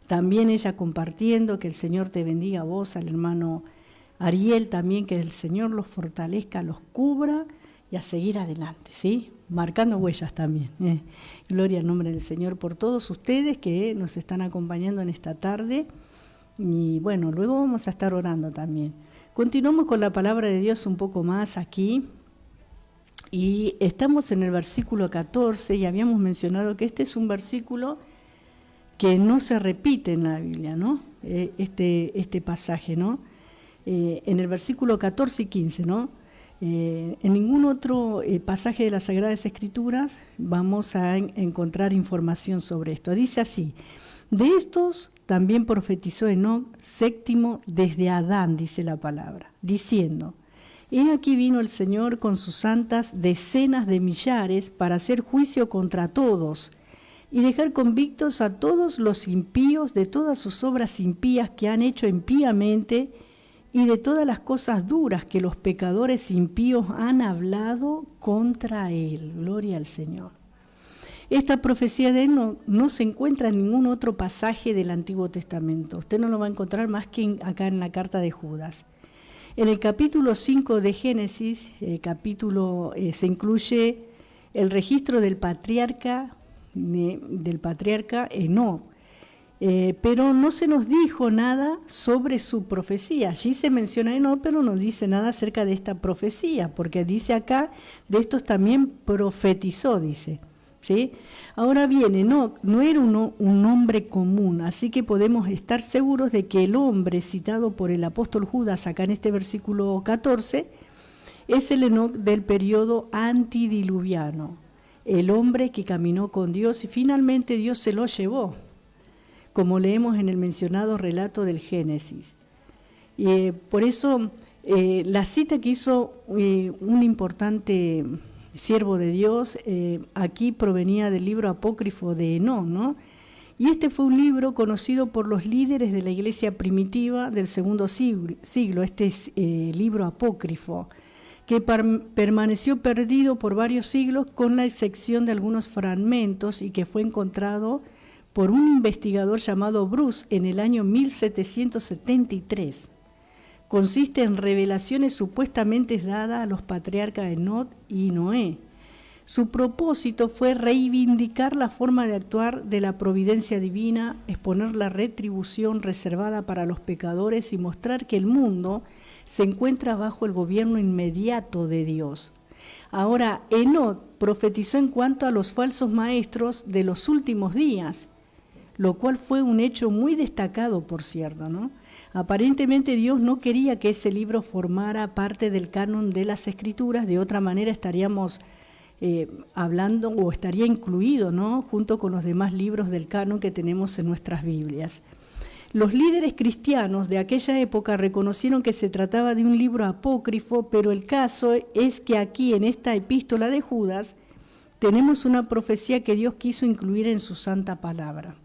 [SPEAKER 5] También ella compartiendo, que el Señor te bendiga a vos, al hermano Ariel también, que el Señor los fortalezca, los cubra y a seguir adelante, ¿sí? Marcando huellas también. Gloria al nombre del Señor por todos ustedes que nos están acompañando en esta tarde. Y bueno, luego vamos a estar orando también. Continuamos con la palabra de Dios un poco más aquí, y estamos en el versículo 14, y habíamos mencionado que este es un versículo que no se repite en la Biblia, ¿no? Este pasaje, ¿no? En el versículo 14 y 15, ¿no? En ningún otro pasaje de las Sagradas Escrituras vamos a encontrar información sobre esto. Dice así: de estos también profetizó Enoc, séptimo desde Adán, dice la palabra, diciendo: he aquí vino el Señor con sus santas decenas de millares para hacer juicio contra todos y dejar convictos a todos los impíos de todas sus obras impías que han hecho impíamente, y de todas las cosas duras que los pecadores impíos han hablado contra él. Gloria al Señor. Esta profecía de él no se encuentra en ningún otro pasaje del Antiguo Testamento. Usted no lo va a encontrar más que acá en la carta de Judas. En el capítulo 5 de Génesis, se incluye el registro del patriarca Enoc, pero no se nos dijo nada sobre su profecía. Allí se menciona Enoc, pero no dice nada acerca de esta profecía, porque dice acá, de estos también profetizó, dice. ¿Sí? Ahora bien, Enoc no era un hombre común, así que podemos estar seguros de que el hombre citado por el apóstol Judas acá en este versículo 14 es el Enoc del periodo antidiluviano, el hombre que caminó con Dios y finalmente Dios se lo llevó, como leemos en el mencionado relato del Génesis. Por eso la cita que hizo un importante siervo de Dios, aquí provenía del libro apócrifo de Enoc, ¿no? Y este fue un libro conocido por los líderes de la iglesia primitiva del segundo siglo, este libro apócrifo, que permaneció perdido por varios siglos con la excepción de algunos fragmentos y que fue encontrado por un investigador llamado Bruce en el año 1773. Consiste en revelaciones supuestamente dadas a los patriarcas Enoc y Noé. Su propósito fue reivindicar la forma de actuar de la providencia divina, exponer la retribución reservada para los pecadores y mostrar que el mundo se encuentra bajo el gobierno inmediato de Dios. Ahora, Enoc profetizó en cuanto a los falsos maestros de los últimos días, lo cual fue un hecho muy destacado, por cierto, ¿no? Aparentemente Dios no quería que ese libro formara parte del canon de las Escrituras, de otra manera estaríamos hablando o estaría incluido, ¿no?, junto con los demás libros del canon que tenemos en nuestras Biblias. Los líderes cristianos de aquella época reconocieron que se trataba de un libro apócrifo, pero el caso es que aquí en esta epístola de Judas tenemos una profecía que Dios quiso incluir en su santa palabra.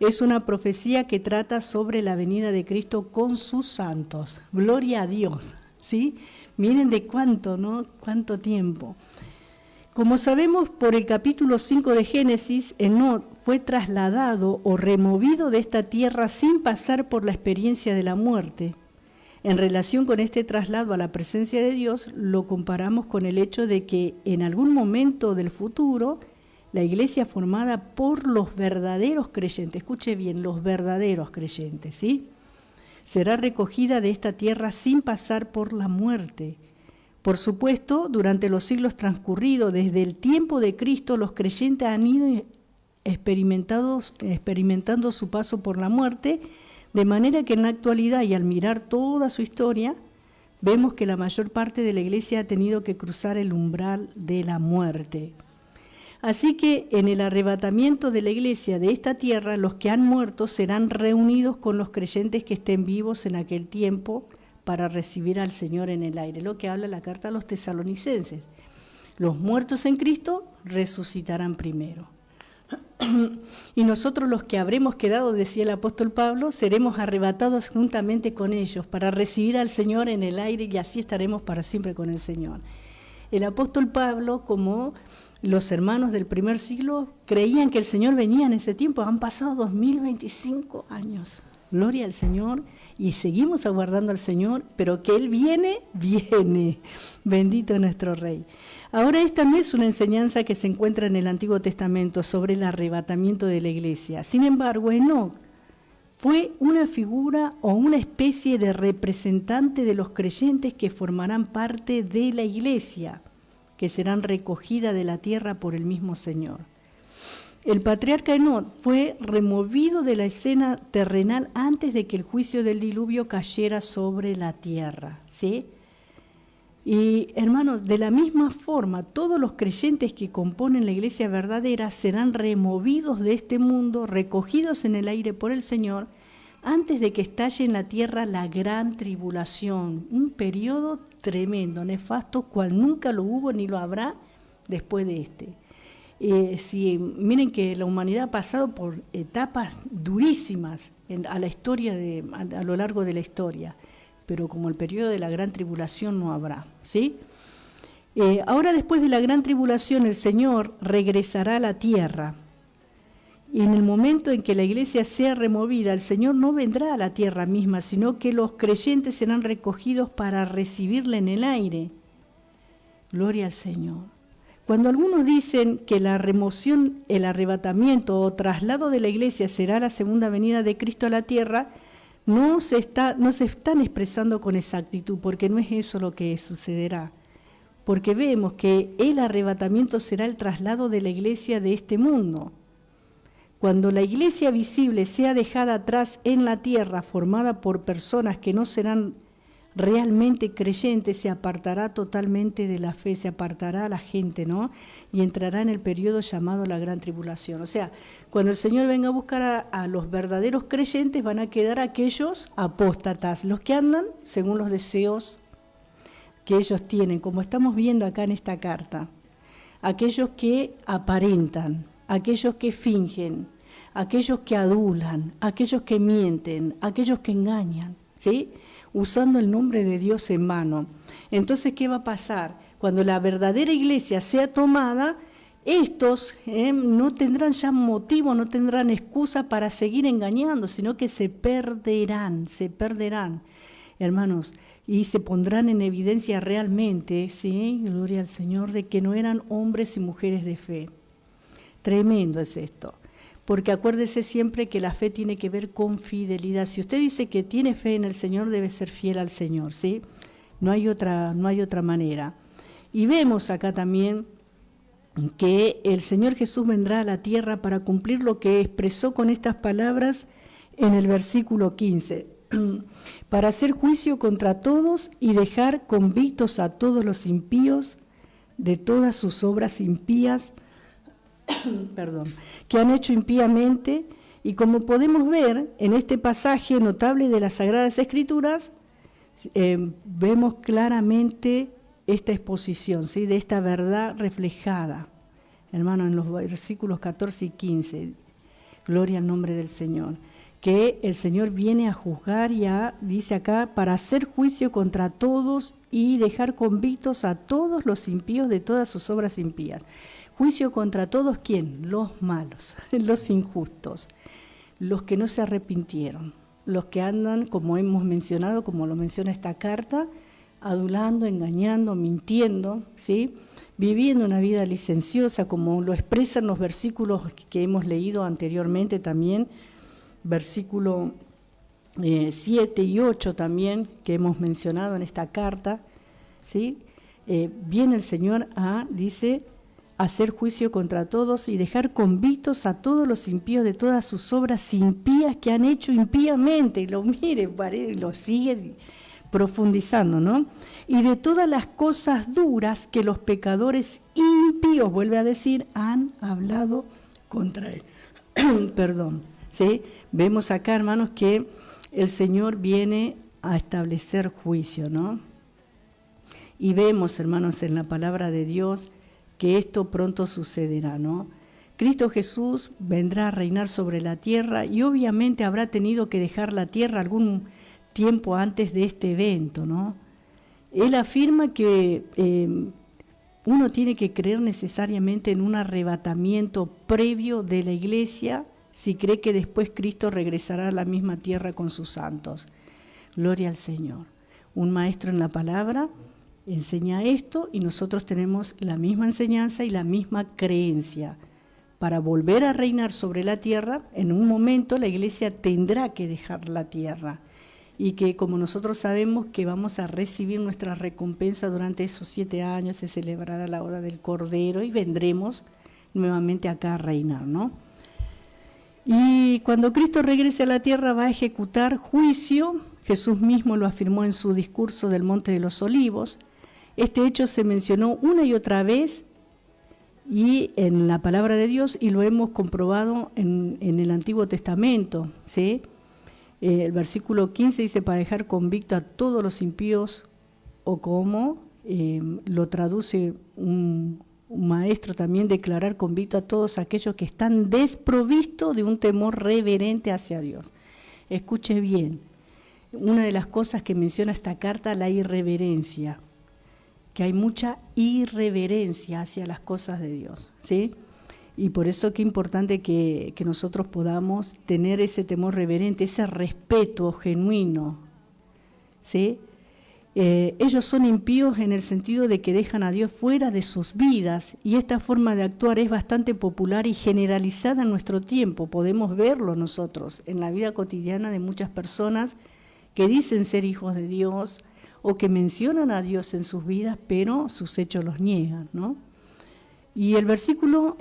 [SPEAKER 5] Es una profecía que trata sobre la venida de Cristo con sus santos. Gloria a Dios, ¿sí? Miren de cuánto, ¿no? Cuánto tiempo. Como sabemos por el capítulo 5 de Génesis, Enoc fue trasladado o removido de esta tierra sin pasar por la experiencia de la muerte. En relación con este traslado a la presencia de Dios, lo comparamos con el hecho de que en algún momento del futuro, la iglesia formada por los verdaderos creyentes, escuche bien, los verdaderos creyentes, ¿sí?, será recogida de esta tierra sin pasar por la muerte. Por supuesto, durante los siglos transcurridos desde el tiempo de Cristo, los creyentes han ido experimentando su paso por la muerte, de manera que en la actualidad y al mirar toda su historia, vemos que la mayor parte de la iglesia ha tenido que cruzar el umbral de la muerte. Así que en el arrebatamiento de la iglesia de esta tierra, los que han muerto serán reunidos con los creyentes que estén vivos en aquel tiempo para recibir al Señor en el aire, lo que habla la carta a los tesalonicenses. Los muertos en Cristo resucitarán primero. Y nosotros los que habremos quedado, decía el apóstol Pablo, seremos arrebatados juntamente con ellos para recibir al Señor en el aire y así estaremos para siempre con el Señor. El apóstol Pablo, como los hermanos del primer siglo, creían que el Señor venía en ese tiempo. Han pasado 2025 años. Gloria al Señor. Y seguimos aguardando al Señor, pero que Él viene, viene. Bendito nuestro Rey. Ahora esta no es una enseñanza que se encuentra en el Antiguo Testamento sobre el arrebatamiento de la iglesia. Sin embargo, Enoc fue una figura o una especie de representante de los creyentes que formarán parte de la iglesia, que serán recogidas de la tierra por el mismo Señor. El patriarca Enoc fue removido de la escena terrenal antes de que el juicio del diluvio cayera sobre la tierra, ¿sí? Y hermanos, de la misma forma, todos los creyentes que componen la iglesia verdadera serán removidos de este mundo, recogidos en el aire por el Señor, antes de que estalle en la tierra la gran tribulación, un periodo tremendo, nefasto, cual nunca lo hubo ni lo habrá después de este. Miren que la humanidad ha pasado por etapas durísimas a lo largo de la historia, pero como el periodo de la gran tribulación no habrá, ¿sí? Ahora después de la gran tribulación el Señor regresará a la tierra. Y en el momento en que la iglesia sea removida, el Señor no vendrá a la tierra misma, sino que los creyentes serán recogidos para recibirle en el aire. Gloria al Señor. Cuando algunos dicen que la remoción, el arrebatamiento o traslado de la iglesia será la segunda venida de Cristo a la tierra, no se están expresando con exactitud, porque no es eso lo que sucederá. Porque vemos que el arrebatamiento será el traslado de la iglesia de este mundo. Cuando la iglesia visible sea dejada atrás en la tierra, formada por personas que no serán realmente creyentes, se apartará totalmente de la fe, se apartará la gente, ¿no? Y entrará en el periodo llamado la gran tribulación. O sea, cuando el Señor venga a buscar a los verdaderos creyentes, van a quedar aquellos apóstatas, los que andan según los deseos que ellos tienen, como estamos viendo acá en esta carta. Aquellos que aparentan, aquellos que fingen, aquellos que adulan, aquellos que mienten, aquellos que engañan, ¿sí? Usando el nombre de Dios en vano. Entonces, ¿qué va a pasar? Cuando la verdadera iglesia sea tomada, estos no tendrán ya motivo, no tendrán excusa para seguir engañando, sino que se perderán, hermanos, y se pondrán en evidencia realmente, ¿sí? Gloria al Señor, de que no eran hombres y mujeres de fe. Tremendo es esto. Porque acuérdese siempre que la fe tiene que ver con fidelidad. Si usted dice que tiene fe en el Señor, debe ser fiel al Señor, ¿sí? No hay otra manera. Y vemos acá también que el Señor Jesús vendrá a la tierra para cumplir lo que expresó con estas palabras en el versículo 15. Para hacer juicio contra todos y dejar convictos a todos los impíos de todas sus obras impías, que han hecho impíamente, y como podemos ver en este pasaje notable de las Sagradas Escrituras, vemos claramente esta exposición, ¿sí? De esta verdad reflejada, hermano, en los versículos 14 y 15, gloria al nombre del Señor, que el Señor viene a juzgar y dice acá, para hacer juicio contra todos y dejar convictos a todos los impíos de todas sus obras impías. Juicio contra todos, ¿quién? Los malos, los injustos, los que no se arrepintieron, los que andan, como hemos mencionado, como lo menciona esta carta, adulando, engañando, mintiendo, ¿sí? Viviendo una vida licenciosa, como lo expresan los versículos que hemos leído anteriormente también, versículo 7 y 8 también, que hemos mencionado en esta carta, ¿sí? Viene el Señor dice, hacer juicio contra todos y dejar convictos a todos los impíos de todas sus obras impías que han hecho impíamente. Lo sigue profundizando, ¿no? Y de todas las cosas duras que los pecadores impíos, vuelve a decir, han hablado contra él. Perdón, ¿sí? Vemos acá, hermanos, que el Señor viene a establecer juicio, ¿no? Y vemos, hermanos, en la palabra de Dios que esto pronto sucederá, ¿no? Cristo Jesús vendrá a reinar sobre la tierra y obviamente habrá tenido que dejar la tierra algún tiempo antes de este evento, ¿no? Él afirma que uno tiene que creer necesariamente en un arrebatamiento previo de la iglesia si cree que después Cristo regresará a la misma tierra con sus santos. Gloria al Señor. Un maestro en la palabra enseña esto y nosotros tenemos la misma enseñanza y la misma creencia. Para volver a reinar sobre la tierra, en un momento la iglesia tendrá que dejar la tierra y que como nosotros sabemos que vamos a recibir nuestra recompensa durante esos 7 años, se celebrará la boda del Cordero y vendremos nuevamente acá a reinar, ¿no? Y cuando Cristo regrese a la tierra va a ejecutar juicio. Jesús mismo lo afirmó en su discurso del Monte de los Olivos. Este hecho se mencionó una y otra vez y en la palabra de Dios y lo hemos comprobado en el Antiguo Testamento, ¿sí? El versículo 15 dice, para dejar convicto a todos los impíos, o como lo traduce un maestro también, declarar convicto a todos aquellos que están desprovistos de un temor reverente hacia Dios. Escuche bien, una de las cosas que menciona esta carta, la irreverencia, que hay mucha irreverencia hacia las cosas de Dios, ¿sí? Y por eso qué importante que nosotros podamos tener ese temor reverente, ese respeto genuino, ¿sí? Ellos son impíos en el sentido de que dejan a Dios fuera de sus vidas, y esta forma de actuar es bastante popular y generalizada en nuestro tiempo. Podemos verlo nosotros en la vida cotidiana de muchas personas que dicen ser hijos de Dios o que mencionan a Dios en sus vidas, pero sus hechos los niegan, ¿no? Y el versículo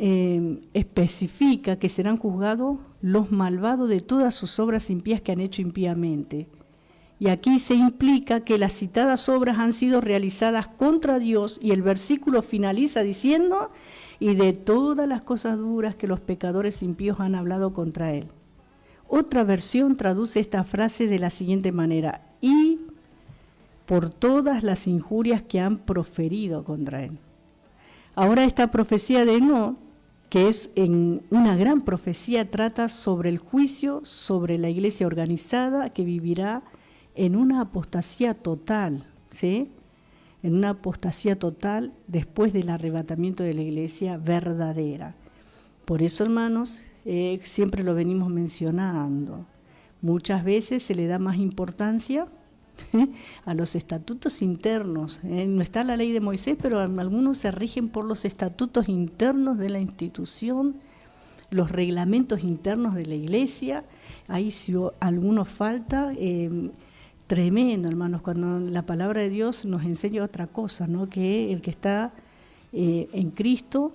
[SPEAKER 5] especifica que serán juzgados los malvados de todas sus obras impías que han hecho impíamente. Y aquí se implica que las citadas obras han sido realizadas contra Dios, y el versículo finaliza diciendo, y de todas las cosas duras que los pecadores impíos han hablado contra Él. Otra versión traduce esta frase de la siguiente manera, y por todas las injurias que han proferido contra Él. Ahora esta profecía de Enoc, que es en una gran profecía, trata sobre el juicio sobre la iglesia organizada que vivirá en una apostasía total, ¿sí? En una apostasía total después del arrebatamiento de la iglesia verdadera. Por eso, hermanos, siempre lo venimos mencionando. Muchas veces se le da más importancia a los estatutos internos. No está la ley de Moisés, pero algunos se rigen por los estatutos internos de la institución, los reglamentos internos de la iglesia. Ahí si alguno falta, tremendo, hermanos, cuando la palabra de Dios nos enseña otra cosa, ¿no? Que el que está en Cristo,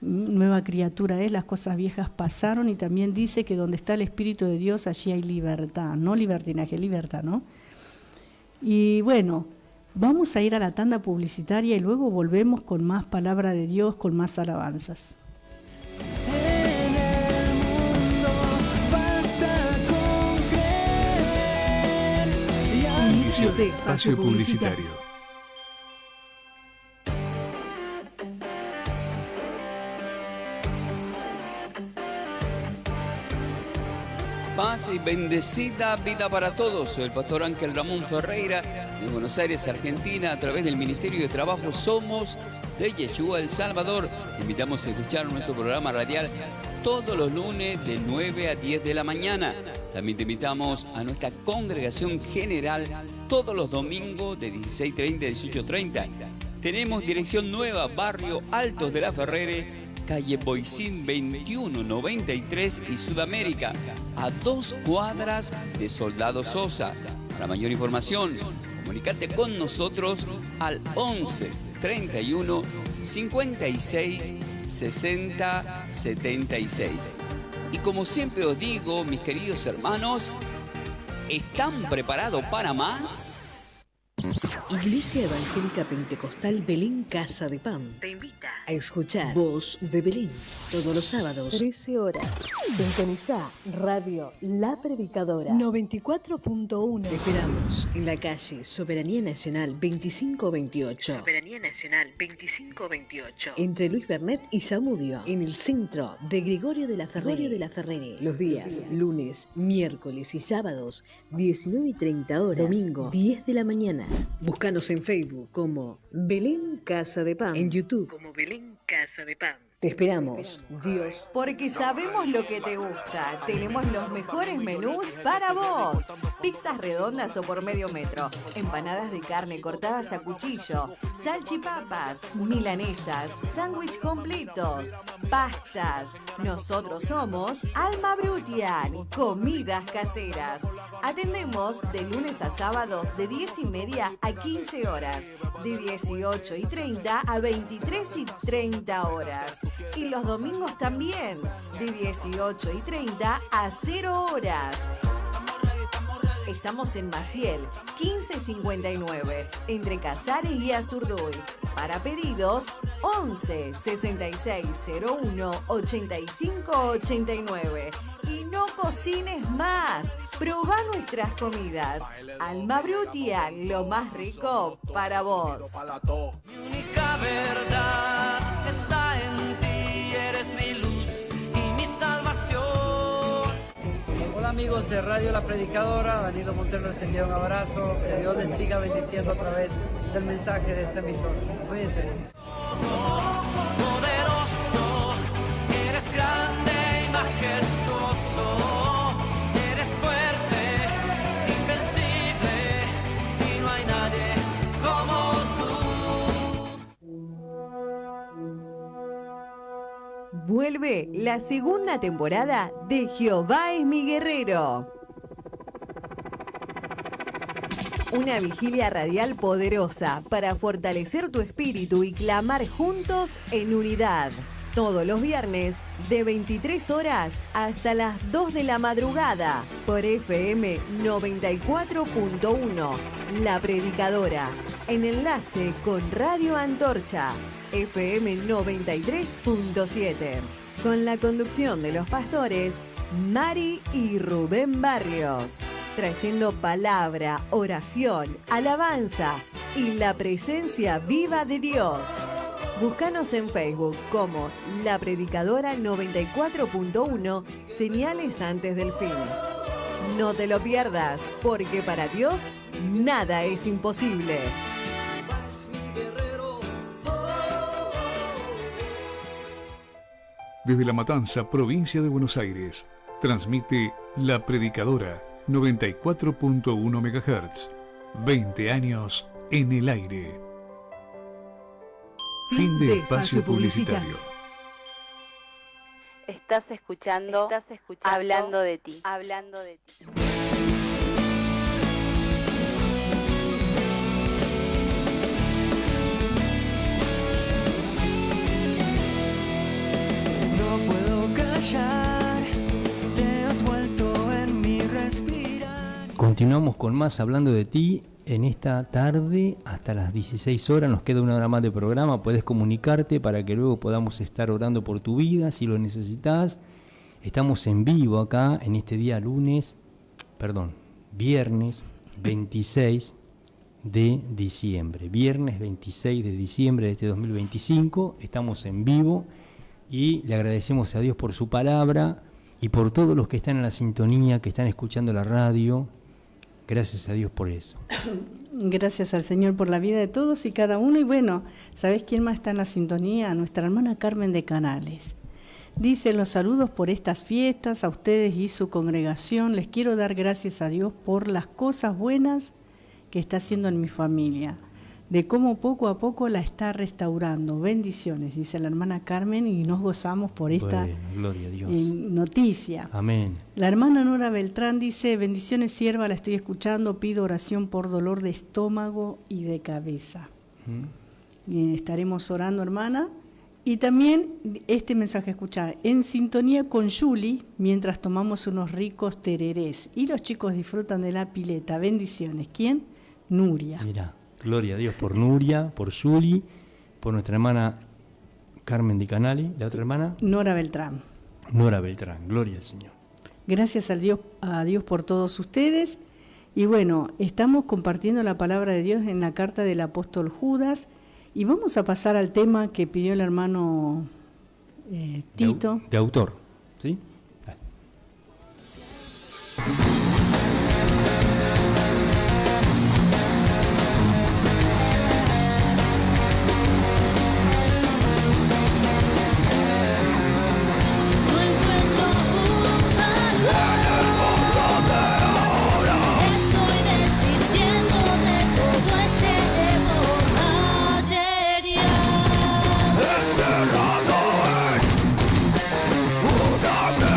[SPEAKER 5] nueva criatura es, las cosas viejas pasaron, y también dice que donde está el Espíritu de Dios, allí hay libertad, no libertinaje, libertad, ¿no? Y bueno, vamos a ir a la tanda publicitaria y luego volvemos con más palabra de Dios, con más alabanzas.
[SPEAKER 1] En el mundo basta con creer y
[SPEAKER 7] Inicio de espacio publicitario.
[SPEAKER 8] Paz y bendecida vida para todos. Soy el pastor Ángel Ramón Ferreira de Buenos Aires, Argentina, a través del Ministerio de Trabajo Somos de Yeshua El Salvador. Te invitamos a escuchar nuestro programa radial todos los lunes de 9 a 10 de la mañana. También te invitamos a nuestra congregación general todos los domingos de 16:30 a 18:30. Tenemos dirección nueva, barrio Altos de la Ferrere, calle Boicín 2193 y Sudamérica, a 2 cuadras de Soldado Sosa. Para mayor información, comunícate con nosotros al 11 31 56 60 76. Y como siempre os digo, mis queridos hermanos, ¿están preparados para más?
[SPEAKER 9] Iglesia Evangélica Pentecostal Belén Casa de Pan te invita a escuchar Voz de Belén todos los sábados 13 horas. Sintoniza Radio La Predicadora 94.1. Te esperamos en la calle Soberanía Nacional 2528. Soberanía Nacional 2528. Entre Luis Bernet y Zamudio, en el centro de Gregorio de la Ferrere. Los días lunes, miércoles y sábados 19:30 horas. Domingo 10 de la mañana. Búscanos en Facebook como Belén Casa de Pan. En YouTube como Belén Casa de Pan. Te esperamos, Dios.
[SPEAKER 10] Porque sabemos lo que te gusta. Tenemos los mejores menús para vos. Pizzas redondas o por medio metro. Empanadas de carne cortadas a cuchillo. Salchipapas. Milanesas. Sándwich completos. Pastas. Nosotros somos Alma Brutian. Comidas caseras. Atendemos de lunes a sábados de 10:30 a 15 horas. De 18:30 a 23:30 horas. Y los domingos también, de 18:30 a 0 horas. Estamos en Maciel, 1559, entre Casares y Azurduy. Para pedidos, 11 6601 8589. Y no cocines más, probá nuestras comidas. Alma Brutian, lo más rico para vos.
[SPEAKER 1] Mi única verdad está en ti, eres mi luz y mi salvación.
[SPEAKER 11] Hola amigos de Radio La Predicadora. Danilo Montero les envía un abrazo. Que Dios les siga bendiciendo a través del mensaje de esta emisora. Cuídense.
[SPEAKER 1] Poderoso, eres grande y majestuoso, eres fuerte, invencible, y no hay nadie como tú.
[SPEAKER 10] Vuelve la segunda temporada de Jehová es mi guerrero. Una vigilia radial poderosa para fortalecer tu espíritu y clamar juntos en unidad. Todos los viernes de 23 horas hasta las 2 de la madrugada por FM 94.1. La Predicadora. En enlace con Radio Antorcha. FM 93.7. Con la conducción de los pastores Mari y Rubén Barrios. Trayendo palabra, oración, alabanza y la presencia viva de Dios. Búscanos en Facebook como La Predicadora 94.1, señales antes del fin. No te lo pierdas, porque para Dios nada es imposible.
[SPEAKER 7] Desde La Matanza, provincia de Buenos Aires, transmite La Predicadora 94.1 MHz. 20 años en el aire. Fin de espacio publicitario.
[SPEAKER 4] Estás escuchando Hablando de ti. Hablando de ti.
[SPEAKER 1] No puedo callar, te has vuelto en mi respirar.
[SPEAKER 2] Continuamos con más Hablando de ti en esta tarde hasta las 16 horas. Nos queda una hora más de programa. Podés comunicarte para que luego podamos estar orando por tu vida si lo necesitas. Estamos en vivo acá en este día viernes 26 de diciembre. Viernes 26 de diciembre de este 2025. Estamos en vivo y le agradecemos a Dios por su palabra y por todos los que están en la sintonía, que están escuchando la radio. Gracias a Dios por eso.
[SPEAKER 5] Gracias al Señor por la vida de todos y cada uno. Y bueno, ¿sabés quién más está en la sintonía? Nuestra hermana Carmen de Canales. Dice: los saludos por estas fiestas a ustedes y su congregación. Les quiero dar gracias a Dios por las cosas buenas que está haciendo en mi familia, de cómo poco a poco la está restaurando. Bendiciones, dice la hermana Carmen, y nos gozamos por esta
[SPEAKER 2] gloria a Dios.
[SPEAKER 5] Noticia.
[SPEAKER 2] Amén.
[SPEAKER 5] La hermana Nora Beltrán dice: bendiciones, sierva, la estoy escuchando, pido oración por dolor de estómago y de cabeza. Y estaremos orando, hermana. Y también este mensaje, escuchar, en sintonía con Julie, mientras tomamos unos ricos tererés y los chicos disfrutan de la pileta. Bendiciones. ¿Quién? Nuria.
[SPEAKER 2] Mira. Gloria a Dios por Nuria, por Juli, por nuestra hermana Carmen de Canali, la otra hermana
[SPEAKER 5] Nora Beltrán.
[SPEAKER 2] Nora Beltrán, gloria al Señor.
[SPEAKER 5] Gracias a Dios por todos ustedes. Y bueno, estamos compartiendo la palabra de Dios en la carta del apóstol Judas. Y vamos a pasar al tema que pidió el hermano Tito.
[SPEAKER 2] De autor, ¿sí? Dale.
[SPEAKER 1] Encerrado en una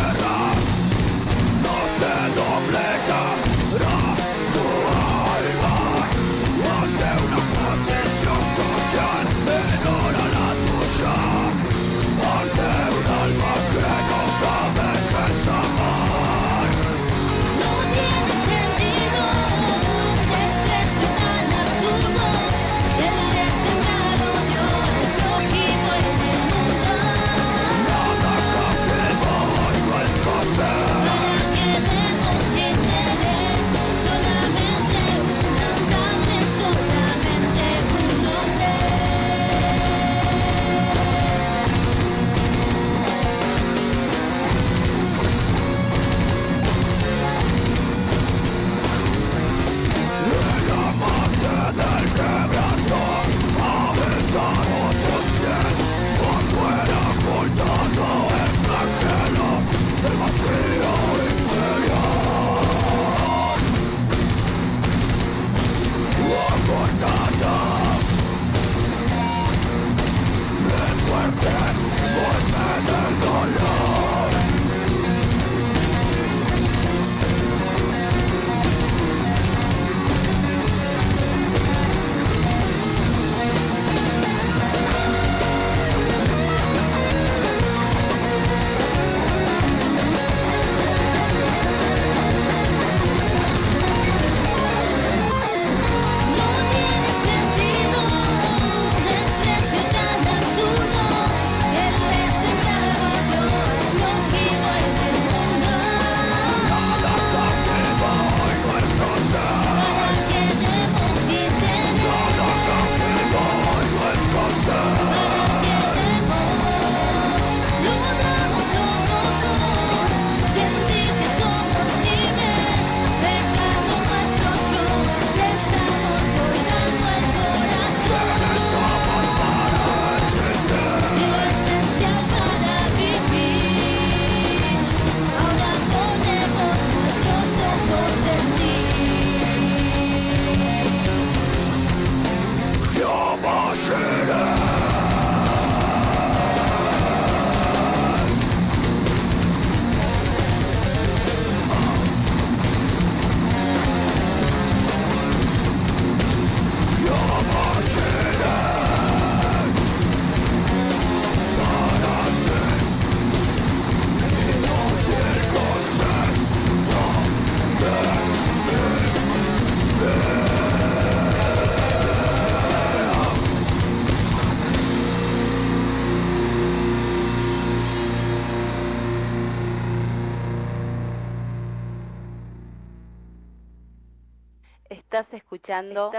[SPEAKER 4] Estás escuchando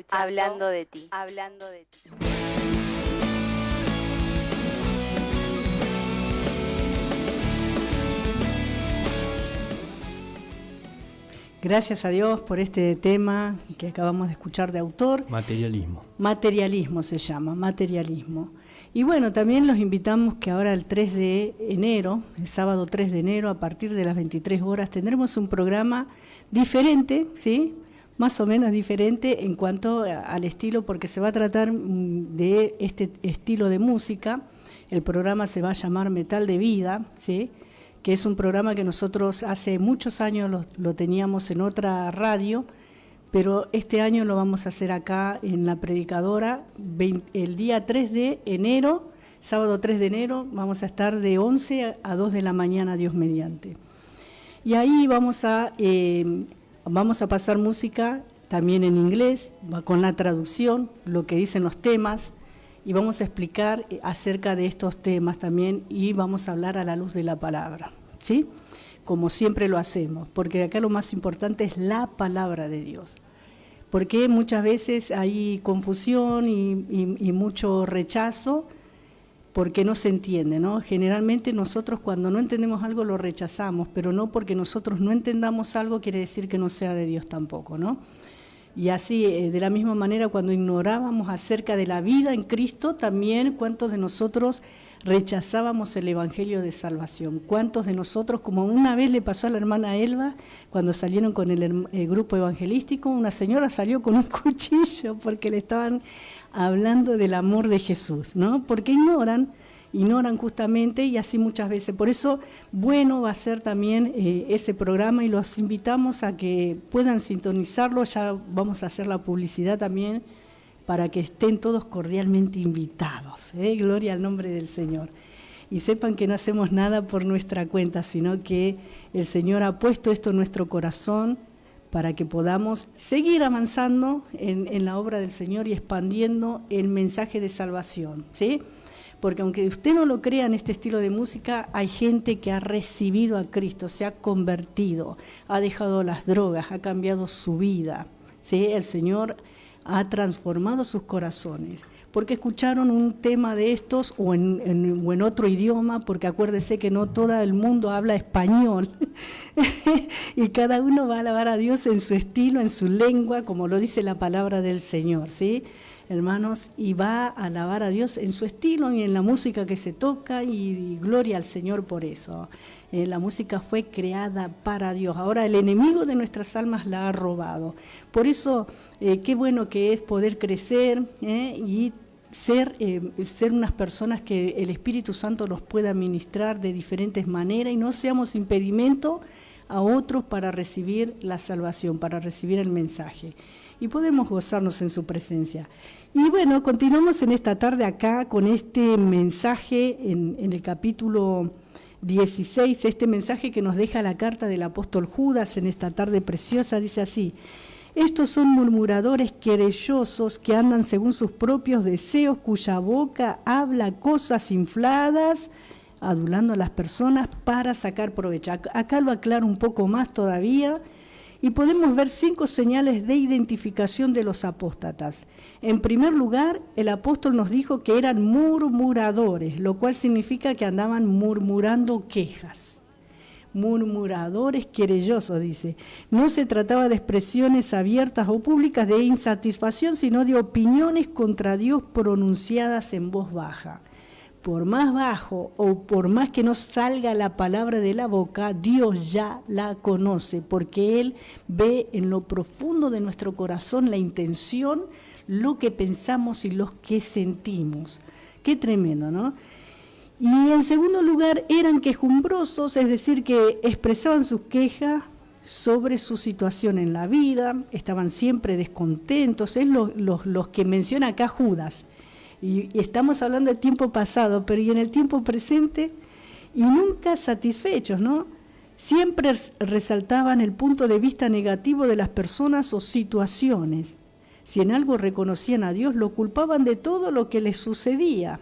[SPEAKER 4] Hablando de ti.
[SPEAKER 5] Gracias a Dios por este tema que acabamos de escuchar de autor.
[SPEAKER 2] Materialismo.
[SPEAKER 5] Materialismo se llama, materialismo. Y bueno, también los invitamos que ahora el 3 de enero, el sábado 3 de enero, a partir de las 23 horas, tendremos un programa diferente, ¿sí? Más o menos diferente en cuanto al estilo, porque se va a tratar de este estilo de música. El programa se va a llamar Metal de Vida, ¿sí? Que es un programa que nosotros hace muchos años lo teníamos en otra radio, pero este año lo vamos a hacer acá en La Predicadora, el día 3 de enero, sábado 3 de enero, vamos a estar de 11 a 2 de la mañana, Dios mediante. Y ahí vamos a pasar música también en inglés, con la traducción, lo que dicen los temas, y vamos a explicar acerca de estos temas también, y vamos a hablar a la luz de la palabra, ¿sí? Como siempre lo hacemos, porque acá lo más importante es la palabra de Dios. Porque muchas veces hay confusión y mucho rechazo, porque no se entiende, ¿no? Generalmente nosotros cuando no entendemos algo lo rechazamos, pero no porque nosotros no entendamos algo quiere decir que no sea de Dios tampoco, ¿no? Y así, de la misma manera, cuando ignorábamos acerca de la vida en Cristo, también cuántos de nosotros rechazábamos el Evangelio de Salvación. Cuántos de nosotros, como una vez le pasó a la hermana Elba, cuando salieron con el grupo evangelístico, una señora salió con un cuchillo porque le estaban hablando del amor de Jesús, ¿no? Porque ignoran justamente, y así muchas veces. Por eso, bueno va a ser también ese programa, y los invitamos a que puedan sintonizarlo. Ya vamos a hacer la publicidad también para que estén todos cordialmente invitados. Gloria al nombre del Señor. Y sepan que no hacemos nada por nuestra cuenta, sino que el Señor ha puesto esto en nuestro corazón para que podamos seguir avanzando en la obra del Señor y expandiendo el mensaje de salvación, ¿sí? Porque aunque usted no lo crea en este estilo de música, hay gente que ha recibido a Cristo, se ha convertido, ha dejado las drogas, ha cambiado su vida, ¿sí? El Señor ha transformado sus corazones, porque escucharon un tema de estos o en otro idioma, porque acuérdese que no todo el mundo habla español, y cada uno va a alabar a Dios en su estilo, en su lengua, como lo dice la palabra del Señor, ¿sí? Hermanos, y va a alabar a Dios en su estilo y en la música que se toca, y gloria al Señor por eso. La música fue creada para Dios. Ahora el enemigo de nuestras almas la ha robado. Por eso, qué bueno que es poder crecer y ser unas personas que el Espíritu Santo nos pueda ministrar de diferentes maneras y no seamos impedimento a otros para recibir la salvación, para recibir el mensaje. Y podemos gozarnos en su presencia. Y bueno, continuamos en esta tarde acá con este mensaje en el capítulo 16, este mensaje que nos deja la carta del apóstol Judas en esta tarde preciosa. Dice así: estos son murmuradores querellosos que andan según sus propios deseos, cuya boca habla cosas infladas, adulando a las personas para sacar provecho. Acá lo aclaro un poco más todavía. Y podemos ver 5 señales de identificación de los apóstatas. En primer lugar, el apóstol nos dijo que eran murmuradores, lo cual significa que andaban murmurando quejas. Murmuradores querellosos, dice. No se trataba de expresiones abiertas o públicas de insatisfacción, sino de opiniones contra Dios pronunciadas en voz baja. Por más bajo o por más que no salga la palabra de la boca, Dios ya la conoce, porque Él ve en lo profundo de nuestro corazón la intención, lo que pensamos y lo que sentimos. Qué tremendo, ¿no? Y en segundo lugar, eran quejumbrosos, es decir, que expresaban sus quejas sobre su situación en la vida, estaban siempre descontentos, es los que menciona acá Judas. Y estamos hablando del tiempo pasado, pero y en el tiempo presente, y nunca satisfechos, ¿no? Siempre resaltaban el punto de vista negativo de las personas o situaciones. Si en algo reconocían a Dios, lo culpaban de todo lo que les sucedía.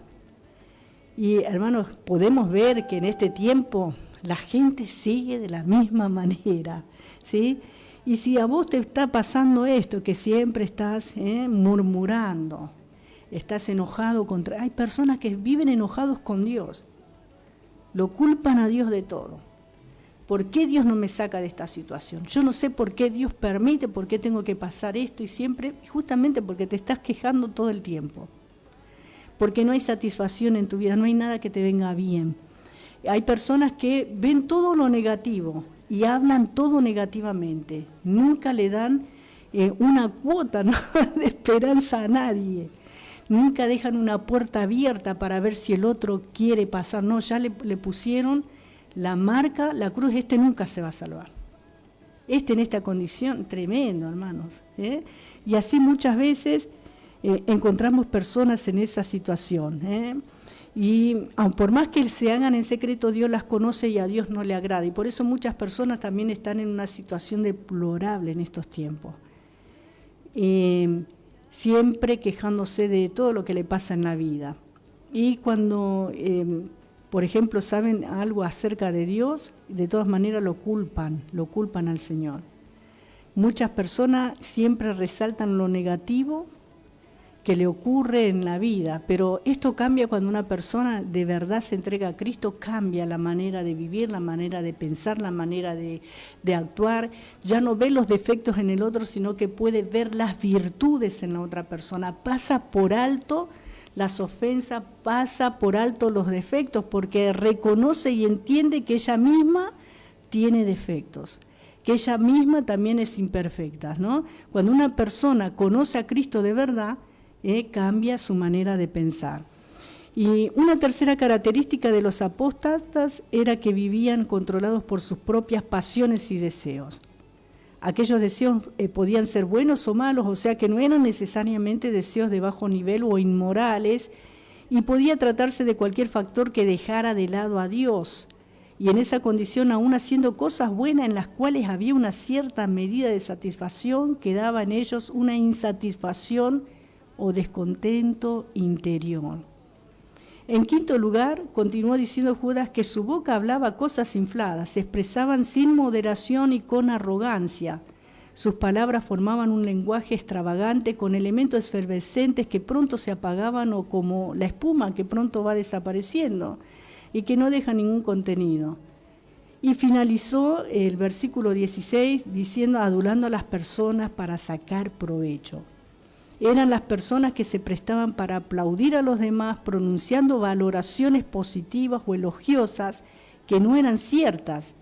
[SPEAKER 5] Y hermanos, podemos ver que en este tiempo la gente sigue de la misma manera, ¿sí? Y si a vos te está pasando esto, que siempre estás murmurando, estás enojado contra... Hay personas que viven enojados con Dios, lo culpan a Dios de todo. ¿Por qué Dios no me saca de esta situación? Yo no sé por qué Dios permite, por qué tengo que pasar esto y siempre, justamente porque te estás quejando todo el tiempo. Porque no hay satisfacción en tu vida, no hay nada que te venga bien. Hay personas que ven todo lo negativo y hablan todo negativamente. Nunca le dan una cuota, ¿no?, de esperanza a nadie. Nunca dejan una puerta abierta para ver si el otro quiere pasar. No, ya le pusieron la marca, la cruz, este nunca se va a salvar. Este en esta condición, tremendo, hermanos. Y así muchas veces encontramos personas en esa situación. Y aun por más que se hagan en secreto, Dios las conoce y a Dios no le agrada. Y por eso muchas personas también están en una situación deplorable en estos tiempos. Siempre quejándose de todo lo que le pasa en la vida. Y cuando, por ejemplo, saben algo acerca de Dios, de todas maneras lo culpan al Señor. Muchas personas siempre resaltan lo negativo que le ocurre en la vida, pero esto cambia cuando una persona de verdad se entrega a Cristo, cambia la manera de vivir, la manera de pensar, la manera de actuar. Ya no ve los defectos en el otro, sino que puede ver las virtudes en la otra persona. Pasa por alto las ofensas, pasa por alto los defectos, porque reconoce y entiende que ella misma tiene defectos, que ella misma también es imperfecta, ¿no? Cuando una persona conoce a Cristo de verdad, cambia su manera de pensar. Y una tercera característica de los apóstatas era que vivían controlados por sus propias pasiones y deseos. Aquellos deseos podían ser buenos o malos, o sea que no eran necesariamente deseos de bajo nivel o inmorales, y podía tratarse de cualquier factor que dejara de lado a Dios. Y en esa condición, aún haciendo cosas buenas en las cuales había una cierta medida de satisfacción, quedaba en ellos una insatisfacción o descontento interior. En quinto lugar, continuó diciendo Judas que su boca hablaba cosas infladas, se expresaban sin moderación y con arrogancia. Sus palabras formaban un lenguaje extravagante con elementos efervescentes que pronto se apagaban o como la espuma que pronto va desapareciendo y que no deja ningún contenido. Y finalizó el versículo 16 diciendo, adulando a las personas para sacar provecho. Eran las personas que se prestaban para aplaudir a los demás, pronunciando valoraciones positivas o elogiosas que no eran ciertas,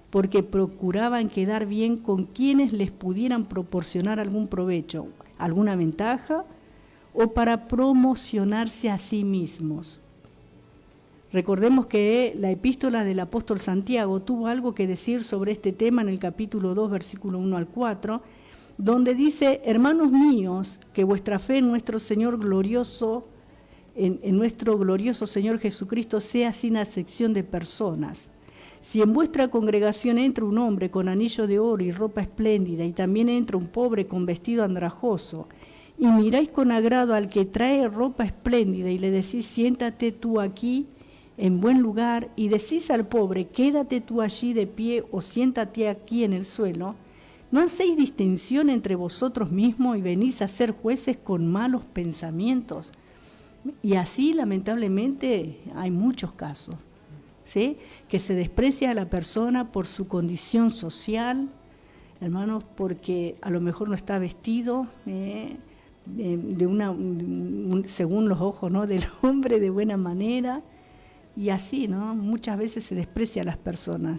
[SPEAKER 5] porque procuraban quedar bien con quienes les pudieran proporcionar algún provecho, alguna ventaja, o para promocionarse a sí mismos. Recordemos que la epístola del apóstol Santiago tuvo algo que decir sobre este tema en el capítulo 2, versículo 1 al 4, donde dice, hermanos míos, que vuestra fe en nuestro Señor glorioso, en nuestro glorioso Señor Jesucristo sea sin acepción de personas. Si en vuestra congregación entra un hombre con anillo de oro y ropa espléndida, y también entra un pobre con vestido andrajoso, y miráis con agrado al que trae ropa espléndida, y le decís, siéntate tú aquí en buen lugar, y decís al pobre, quédate tú allí de pie, o siéntate aquí en el suelo, ¿no hacéis distinción entre vosotros mismos y venís a ser jueces con malos pensamientos? Y así, lamentablemente, hay muchos casos, ¿sí?, que se desprecia a la persona por su condición social, hermanos, porque a lo mejor no está vestido según los ojos, ¿no?, del hombre de buena manera, y así, ¿no?, muchas veces se desprecia a las personas.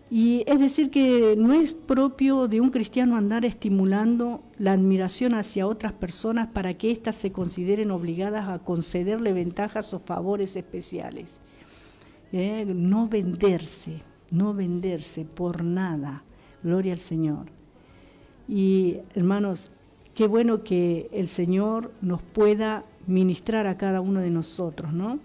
[SPEAKER 5] Y es decir que no es propio de un cristiano andar estimulando la admiración hacia otras personas para que éstas se consideren obligadas a concederle ventajas o favores especiales. No venderse por nada. Gloria al Señor. Y hermanos, qué bueno que el Señor nos pueda ministrar a cada uno de nosotros, ¿no?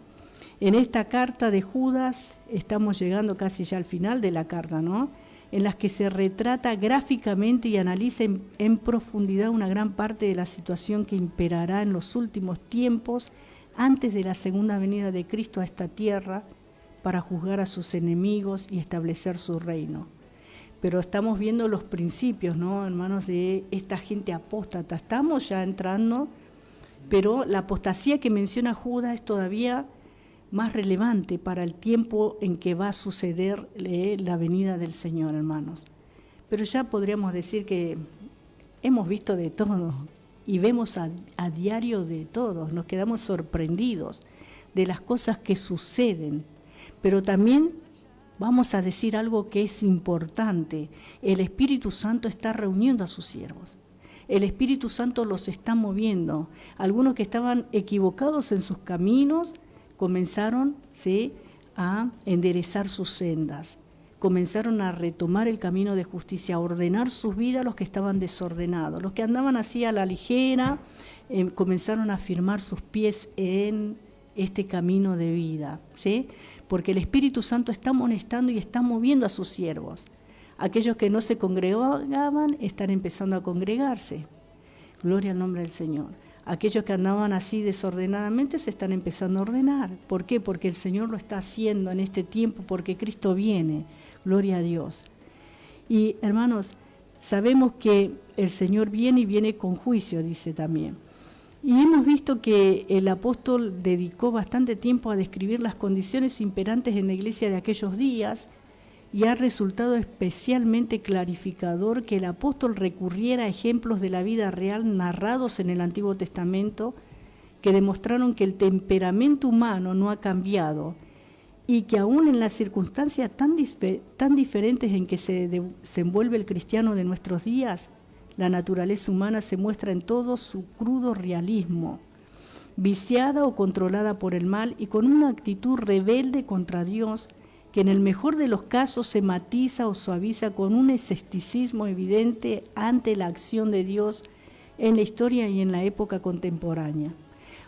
[SPEAKER 5] En esta carta de Judas, estamos llegando casi ya al final de la carta, ¿no?, en las que se retrata gráficamente y analiza en profundidad una gran parte de la situación que imperará en los últimos tiempos antes de la segunda venida de Cristo a esta tierra para juzgar a sus enemigos y establecer su reino. pero estamos viendo los principios, ¿no, hermanos, de esta gente apóstata. Estamos ya entrando, pero la apostasía que menciona Judas es todavía más relevante para el tiempo en que va a suceder la venida del Señor, hermanos. Pero ya podríamos decir que hemos visto de todo y vemos a diario de todo, nos quedamos sorprendidos de las cosas que suceden, pero también vamos a decir algo que es importante: el Espíritu Santo está reuniendo a sus siervos. El Espíritu Santo los está moviendo. Algunos que estaban equivocados en sus caminos comenzaron, ¿sí?, a enderezar sus sendas. Comenzaron a retomar el camino de justicia, a ordenar sus vidas los que estaban desordenados. Los que andaban así a la ligera, comenzaron a firmar sus pies en este camino de vida, ¿sí? Porque el Espíritu Santo está amonestando y está moviendo a sus siervos. Aquellos que no se congregaban están empezando a congregarse. Gloria al nombre del Señor. Aquellos que andaban así desordenadamente se están empezando a ordenar. ¿Por qué? Porque el Señor lo está haciendo en este tiempo, porque Cristo viene. Gloria a Dios. Y hermanos, sabemos que el Señor viene y viene con juicio, dice también. Y hemos visto que el apóstol dedicó bastante tiempo a describir las condiciones imperantes en la iglesia de aquellos días, y ha resultado especialmente clarificador que el apóstol recurriera a ejemplos de la vida real narrados en el Antiguo Testamento que demostraron que el temperamento humano no ha cambiado y que aún en las circunstancias tan diferentes en que se envuelve el cristiano de nuestros días, la naturaleza humana se muestra en todo su crudo realismo, viciada o controlada por el mal y con una actitud rebelde contra Dios, que en el mejor de los casos se matiza o suaviza con un escepticismo evidente ante la acción de Dios en la historia y en la época contemporánea.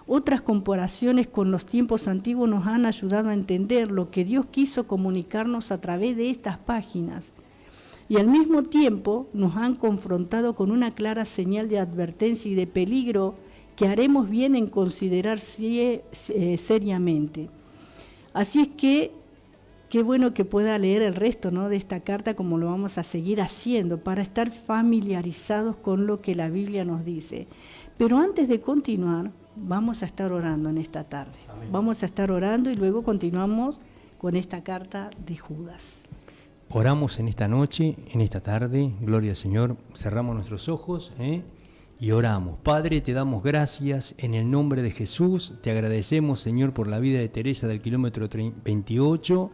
[SPEAKER 5] Otras comparaciones con los tiempos antiguos nos han ayudado a entender lo que Dios quiso comunicarnos a través de estas páginas, y al mismo tiempo nos han confrontado con una clara señal de advertencia y de peligro que haremos bien en considerar seriamente. Así es que qué bueno que pueda leer el resto, ¿no?, de esta carta, como lo vamos a seguir haciendo, para estar familiarizados con lo que la Biblia nos dice. Pero antes de continuar, vamos a estar orando en esta tarde. Amén. Vamos a estar orando y luego continuamos con esta carta de Judas.
[SPEAKER 2] Oramos en esta noche, en esta tarde, gloria al Señor, cerramos nuestros ojos y oramos. Padre, te damos gracias en el nombre de Jesús, te agradecemos, Señor, por la vida de Teresa del kilómetro 28,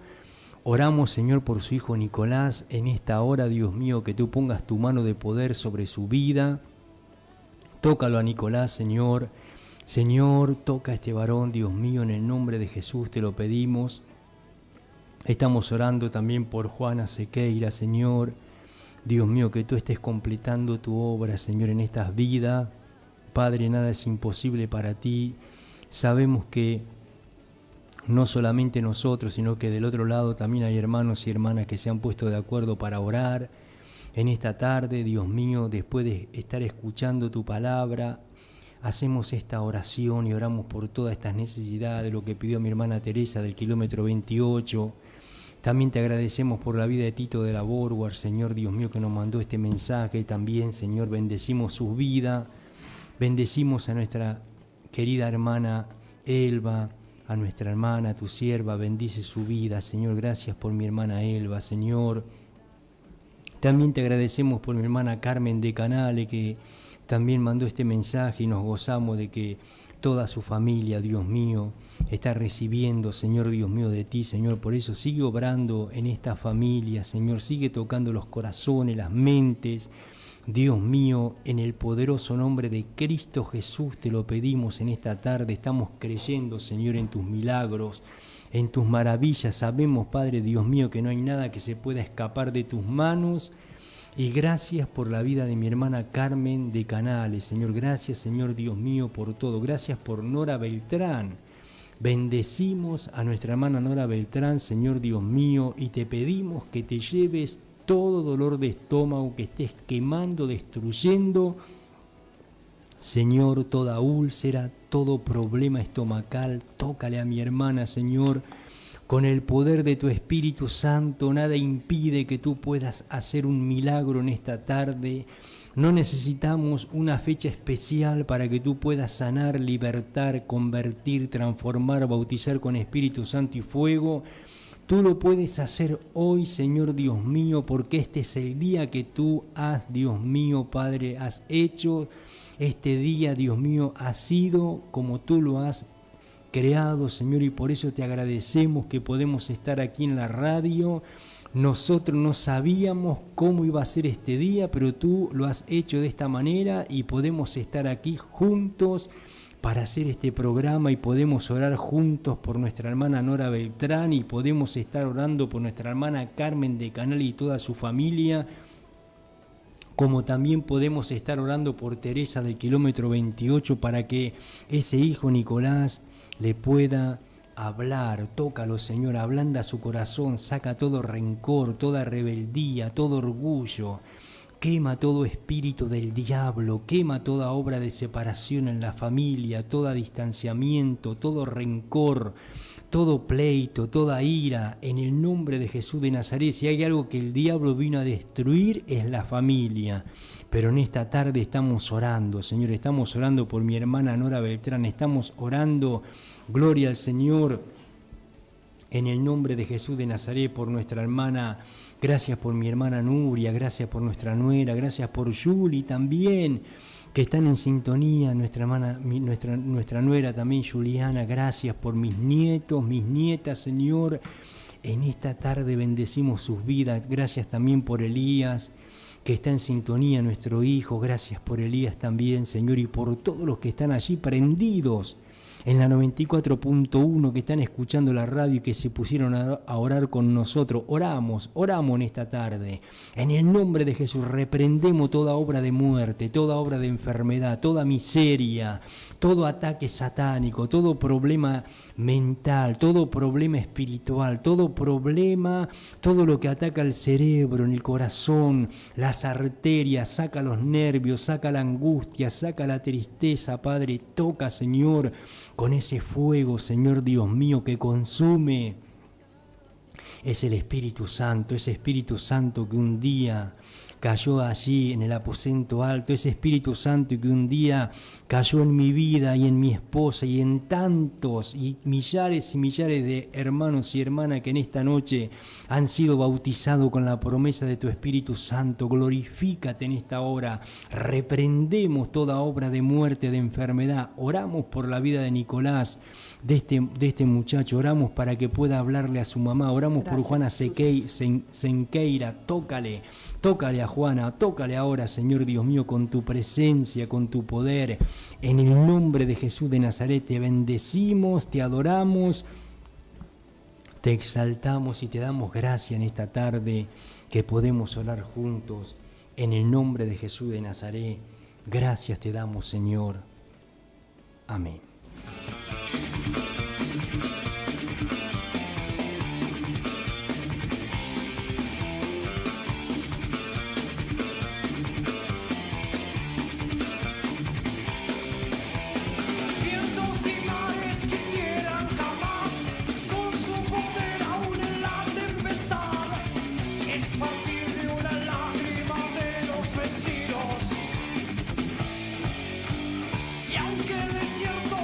[SPEAKER 2] oramos, Señor, por su hijo Nicolás, en esta hora, Dios mío, que tú pongas tu mano de poder sobre su vida, tócalo a Nicolás, Señor, toca a este varón, Dios mío, en el nombre de Jesús te lo pedimos. Estamos orando también por Juana Sequeira, Señor, Dios mío, que tú estés completando tu obra, Señor, en estas vidas. Padre, nada es imposible para ti. Sabemos que no solamente nosotros, sino que del otro lado también hay hermanos y hermanas que se han puesto de acuerdo para orar en esta tarde. Dios mío, después de estar escuchando tu palabra, hacemos esta oración y oramos por todas estas necesidades, lo que pidió mi hermana Teresa del kilómetro 28. También te agradecemos por la vida de Tito de la Borguar, Señor, Dios mío, que nos mandó este mensaje. También, Señor, bendecimos su vida, bendecimos a nuestra querida hermana Elba, a nuestra hermana, tu sierva, bendice su vida, Señor. Gracias por mi hermana Elba, Señor. También te agradecemos por mi hermana Carmen de Canale, que también mandó este mensaje, y nos gozamos de que toda su familia, Dios mío, está recibiendo, Señor, Dios mío, de ti, Señor. Por eso sigue obrando en esta familia, Señor. Sigue tocando los corazones, las mentes, Dios mío, en el poderoso nombre de Cristo Jesús te lo pedimos en esta tarde. Estamos creyendo, Señor, en tus milagros, en tus maravillas. Sabemos, Padre, Dios mío, que no hay nada que se pueda escapar de tus manos. Y gracias por la vida de mi hermana Carmen de Canales, Señor. Gracias, Señor, Dios mío, por todo. Gracias por Nora Beltrán. Bendecimos a nuestra hermana Nora Beltrán, Señor, Dios mío, y te pedimos que te lleves todo dolor de estómago que estés quemando, destruyendo, Señor, toda úlcera, todo problema estomacal. Tócale a mi hermana, Señor, Con el poder de tu Espíritu Santo, nada impide que tú puedas hacer un milagro en esta tarde. No necesitamos una fecha especial para que tú puedas sanar, libertar, convertir, transformar, bautizar con Espíritu Santo y fuego. Tú lo puedes hacer hoy, Señor Dios mío, porque este es el día que tú has, Dios mío, Padre, has hecho. Este día, Dios mío, ha sido como tú lo has creado, Señor, y por eso te agradecemos que podemos estar aquí en la radio. Nosotros no sabíamos cómo iba a ser este día, pero tú lo has hecho de esta manera y podemos estar aquí juntos para hacer este programa y podemos orar juntos por nuestra hermana Nora Beltrán y podemos estar orando por nuestra hermana Carmen de Canal y toda su familia, como también podemos estar orando por Teresa del kilómetro 28 para que ese hijo Nicolás le pueda hablar. Tócalo, Señor, ablanda su corazón, saca todo rencor, toda rebeldía, todo orgullo, quema todo espíritu del diablo, quema toda obra de separación en la familia, todo distanciamiento, todo rencor, todo pleito, toda ira, en el nombre de Jesús de Nazaret. Si hay algo que el diablo vino a destruir es la familia. Pero en esta tarde estamos orando, Señor, estamos orando por mi hermana Nora Beltrán, estamos orando, gloria al Señor, en el nombre de Jesús de Nazaret, por nuestra hermana, gracias por mi hermana Nuria, gracias por nuestra nuera, gracias por Yuli también, que están en sintonía, nuestra hermana, nuestra nuera también, Juliana, gracias por mis nietos, mis nietas, Señor, en esta tarde bendecimos sus vidas, gracias también por Elías, que está en sintonía, nuestro hijo, gracias por Elías también, Señor, y por todos los que están allí prendidos en la 94.1, que están escuchando la radio y que se pusieron a orar con nosotros. Oramos en esta tarde. En el nombre de Jesús reprendemos toda obra de muerte, toda obra de enfermedad, toda miseria, todo ataque satánico, todo problema mental, todo problema espiritual, todo problema, todo lo que ataca el cerebro, en el corazón, las arterias, saca los nervios, saca la angustia, saca la tristeza, Padre, toca, Señor, con ese fuego, Señor Dios mío, que consume. Es el Espíritu Santo, ese Espíritu Santo que un día cayó allí en el aposento alto, ese Espíritu Santo que un día cayó en mi vida y en mi esposa y en tantos y millares de hermanos y hermanas que en esta noche han sido bautizados con la promesa de tu Espíritu Santo. Glorifícate en esta hora, reprendemos toda obra de muerte, de enfermedad, oramos por la vida de Nicolás, de este muchacho, oramos para que pueda hablarle a su mamá, oramos por Juana Senqueira, tócale a Juana, tócale ahora, Señor Dios mío, con tu presencia, con tu poder, en el nombre de Jesús de Nazaret, te bendecimos, te adoramos, te exaltamos y te damos gracia en esta tarde que podemos orar juntos, en el nombre de Jesús de Nazaret, gracias te damos, Señor, amén.
[SPEAKER 3] Y aunque el desierto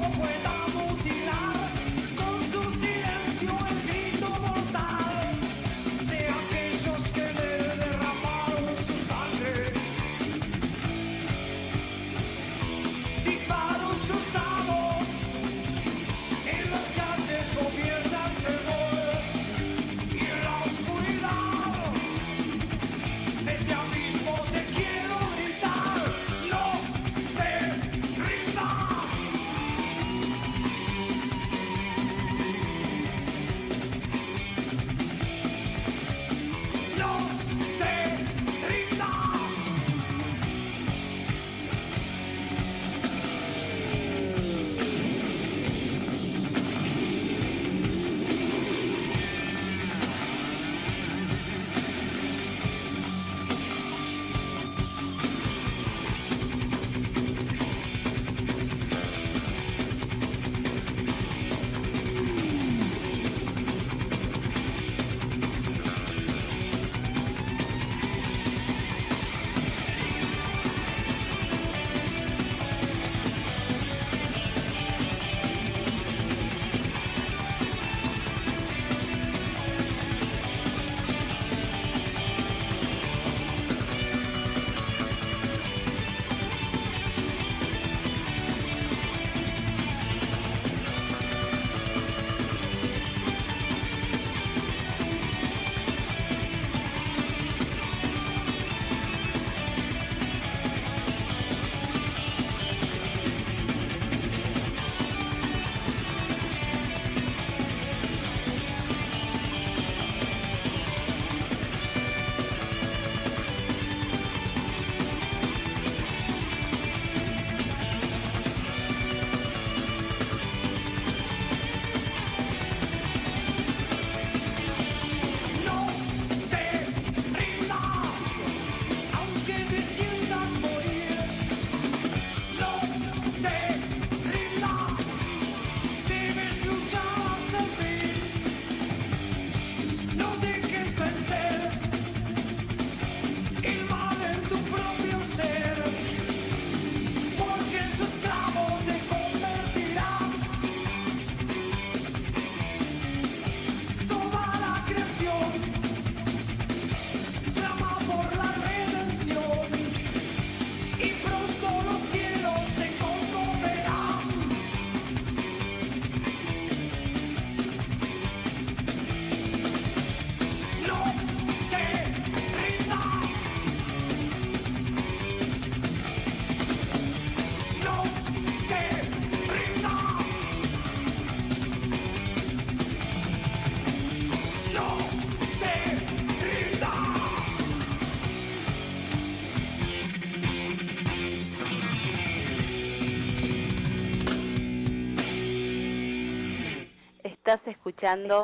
[SPEAKER 4] Estás escuchando.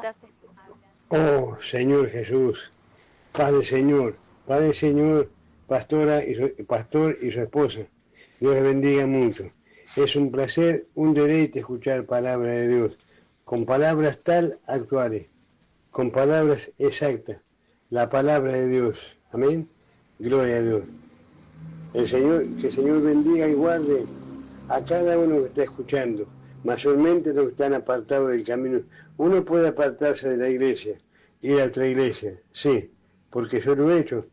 [SPEAKER 12] Oh, Señor Jesús, Padre Señor, pastor y su esposa. Dios les bendiga mucho. Es un placer, un deleite escuchar palabra de Dios, con palabras tal actuales, con palabras exactas, la palabra de Dios. Amén. Gloria a Dios. Que el Señor bendiga y guarde a cada uno que está escuchando, mayormente los que están apartados del camino. Uno puede apartarse de la iglesia, ir a otra iglesia, sí, porque yo lo he hecho.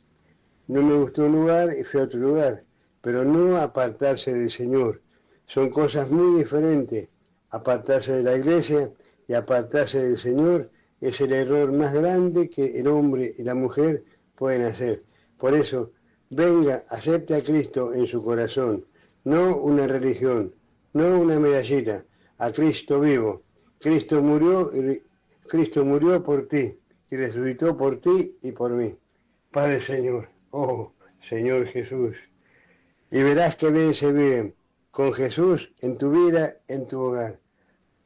[SPEAKER 12] No me gustó un lugar y fui a otro lugar, pero no apartarse del Señor. Son cosas muy diferentes. Apartarse de la iglesia y apartarse del Señor es el error más grande que el hombre y la mujer pueden hacer. Por eso, venga, acepte a Cristo en su corazón, no una religión, no una medallita, a Cristo vivo. Cristo murió por ti y resucitó por ti y por mí. Padre Señor, oh Señor Jesús, y verás que bien se viven con Jesús en tu vida, en tu hogar.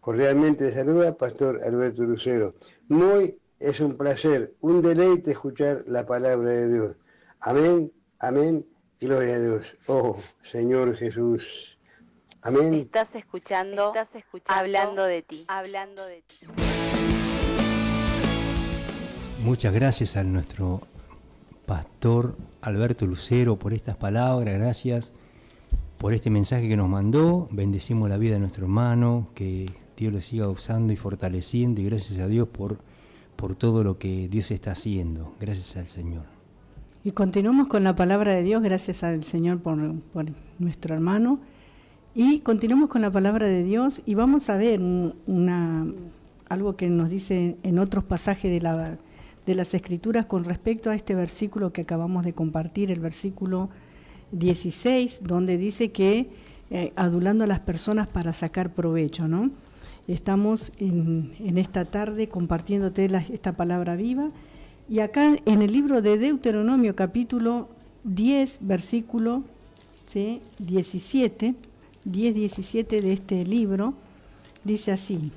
[SPEAKER 12] Cordialmente te saluda Pastor Alberto Lucero. Es un placer, un deleite escuchar la palabra de Dios. Amén, amén, gloria a Dios. Oh, Señor Jesús. Amén.
[SPEAKER 4] Estás escuchando hablando de ti.
[SPEAKER 2] Muchas gracias a nuestro pastor Alberto Lucero por estas palabras, gracias por este mensaje que nos mandó. Bendecimos la vida de nuestro hermano, que Dios lo siga usando y fortaleciendo, y gracias a Dios por todo lo que Dios está haciendo. Gracias al Señor.
[SPEAKER 5] Y continuamos con la palabra de Dios, gracias al Señor por nuestro hermano. Y continuamos con la palabra de Dios y vamos a ver algo que nos dice en otros pasajes de las Escrituras con respecto a este versículo que acabamos de compartir, el versículo 16, donde dice que adulando a las personas para sacar provecho, ¿no? Estamos en esta tarde compartiéndote esta palabra viva. Y acá en el libro de Deuteronomio, capítulo 10, versículo 17 de este libro, dice así: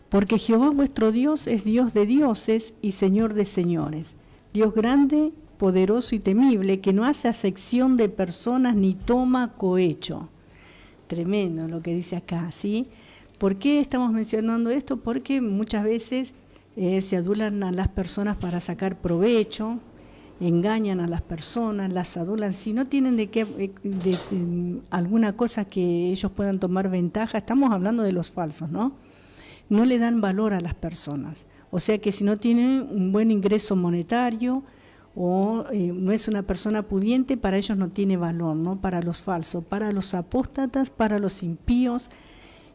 [SPEAKER 5] porque Jehová vuestro Dios es Dios de dioses y Señor de señores, Dios grande, poderoso y temible, que no hace acepción de personas ni toma cohecho. Tremendo lo que dice acá, ¿sí? ¿Por qué estamos mencionando esto? Porque muchas veces se adulan a las personas para sacar provecho, engañan a las personas, las adulan, si no tienen de alguna cosa que ellos puedan tomar ventaja. Estamos hablando de los falsos, ¿no? No le dan valor a las personas. O sea que si no tienen un buen ingreso monetario o no es una persona pudiente, para ellos no tiene valor, ¿no? Para los falsos, para los apóstatas, para los impíos.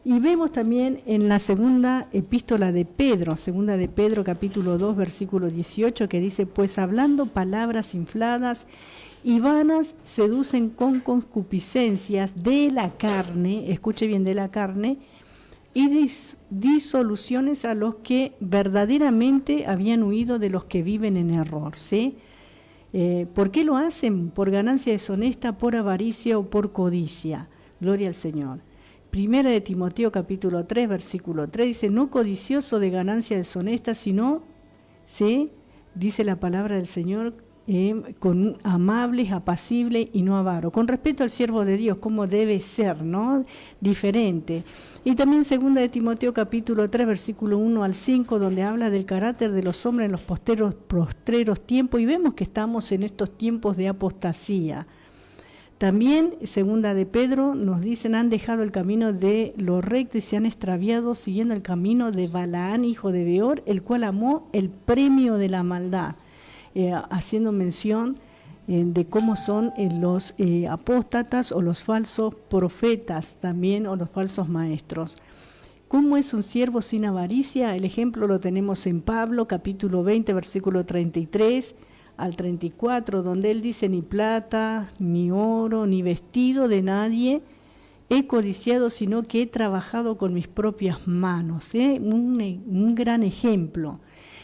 [SPEAKER 5] Y vemos también en la segunda epístola de Pedro, segunda de Pedro capítulo 2 versículo 18, que dice: pues hablando palabras infladas y vanas seducen con concupiscencias de la carne, escuche bien, de la carne, y disoluciones a los que verdaderamente habían huido de los que viven en error, ¿sí? ¿Por qué lo hacen? Por ganancia deshonesta, por avaricia o por codicia. Gloria al Señor. Primera de Timoteo capítulo 3 versículo 3 dice: no codicioso de ganancia deshonesta, sino, ¿sí?, dice la palabra del Señor, con amables, apacible y no avaro. Con respeto al siervo de Dios, como debe ser, ¿no? Diferente. Y también segunda de Timoteo capítulo 3 versículo 1 al 5, donde habla del carácter de los hombres en los postreros tiempos, y vemos que estamos en estos tiempos de apostasía. También, segunda de Pedro, nos dicen: han dejado el camino de lo recto y se han extraviado siguiendo el camino de Balaán, hijo de Beor, el cual amó el premio de la maldad, haciendo mención de cómo son los apóstatas o los falsos profetas también, o los falsos maestros. ¿Cómo es un siervo sin avaricia? El ejemplo lo tenemos en Pablo, capítulo 20, versículo 33 al 34, donde él dice: ni plata, ni oro, ni vestido de nadie he codiciado, sino que he trabajado con mis propias manos. Un gran ejemplo.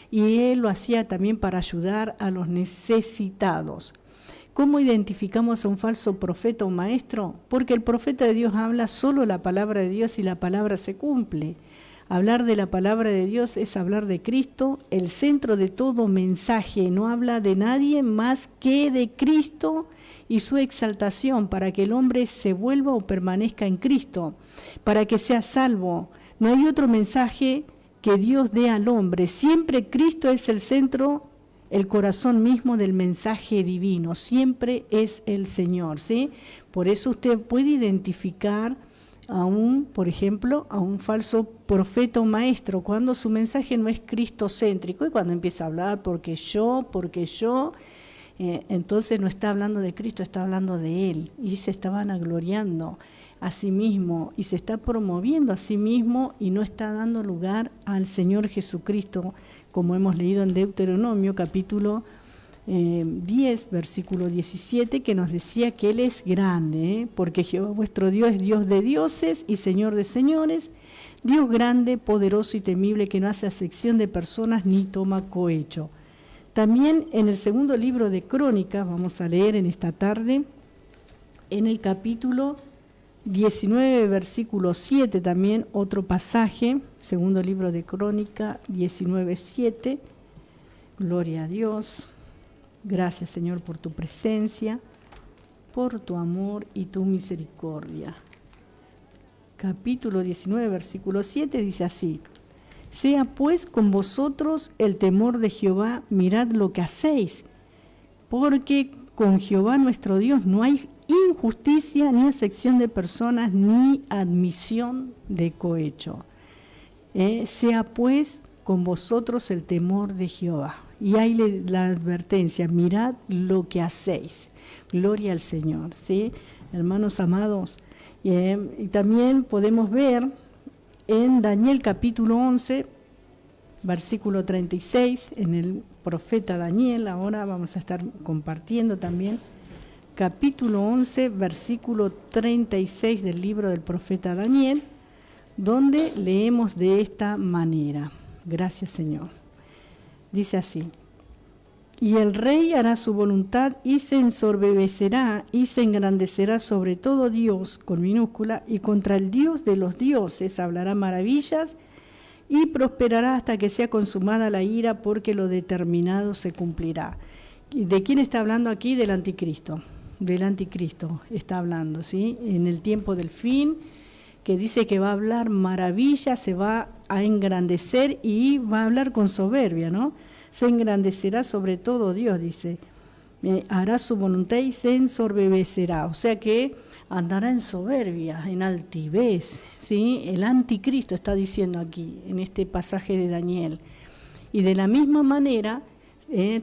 [SPEAKER 5] Y él lo hacía también para ayudar a los necesitados. ¿Cómo identificamos a un falso profeta o maestro? Porque el profeta de Dios habla solo la palabra de Dios y la palabra se cumple. Hablar de la palabra de Dios es hablar de Cristo, el centro de todo mensaje. No habla de nadie más que de Cristo y su exaltación para que el hombre se vuelva o permanezca en Cristo, para que sea salvo. No hay otro mensaje que Dios dé al hombre. Siempre Cristo es el centro, el corazón mismo del mensaje divino. Siempre es el Señor, ¿sí? Por eso usted puede identificar por ejemplo, a un falso profeta o maestro, cuando su mensaje no es cristocéntrico y cuando empieza a hablar porque yo, entonces no está hablando de Cristo, está hablando de Él, y se está vanagloriando a sí mismo y se está promoviendo a sí mismo y no está dando lugar al Señor Jesucristo, como hemos leído en Deuteronomio capítulo 10, versículo 17, que nos decía que Él es grande, porque Jehová vuestro Dios es Dios de dioses y Señor de señores, Dios grande, poderoso y temible, que no hace acepción de personas ni toma cohecho. También en el segundo libro de Crónicas, vamos a leer en esta tarde, en el capítulo 19, versículo 7, también otro pasaje, segundo libro de Crónica, 19, 7, gloria a Dios. Gracias, Señor, por tu presencia, por tu amor y tu misericordia. Capítulo 19, versículo 7 dice así: sea pues con vosotros el temor de Jehová, mirad lo que hacéis, porque con Jehová nuestro Dios no hay injusticia, ni acepción de personas, ni admisión de cohecho. Sea pues con vosotros el temor de Jehová. Y hay la advertencia, mirad lo que hacéis. Gloria al Señor, ¿sí? Hermanos amados, y también podemos ver en Daniel capítulo 11, versículo 36, en el profeta Daniel, ahora vamos a estar compartiendo también, capítulo 11, versículo 36 del libro del profeta Daniel, donde leemos de esta manera. Gracias, Señor. Dice así: y el rey hará su voluntad y se ensorbecerá y se engrandecerá sobre todo Dios, con minúscula, y contra el Dios de los dioses hablará maravillas y prosperará hasta que sea consumada la ira, porque lo determinado se cumplirá. ¿De quién está hablando aquí? Del anticristo. Del anticristo está hablando, ¿sí? En el tiempo del fin, que dice que va a hablar maravillas, se va a engrandecer y va a hablar con soberbia, ¿no? Se engrandecerá sobre todo Dios, dice, hará su voluntad y se ensorbecerá, o sea que andará en soberbia, en altivez, ¿sí? El anticristo está diciendo aquí, en este pasaje de Daniel. Y de la misma manera,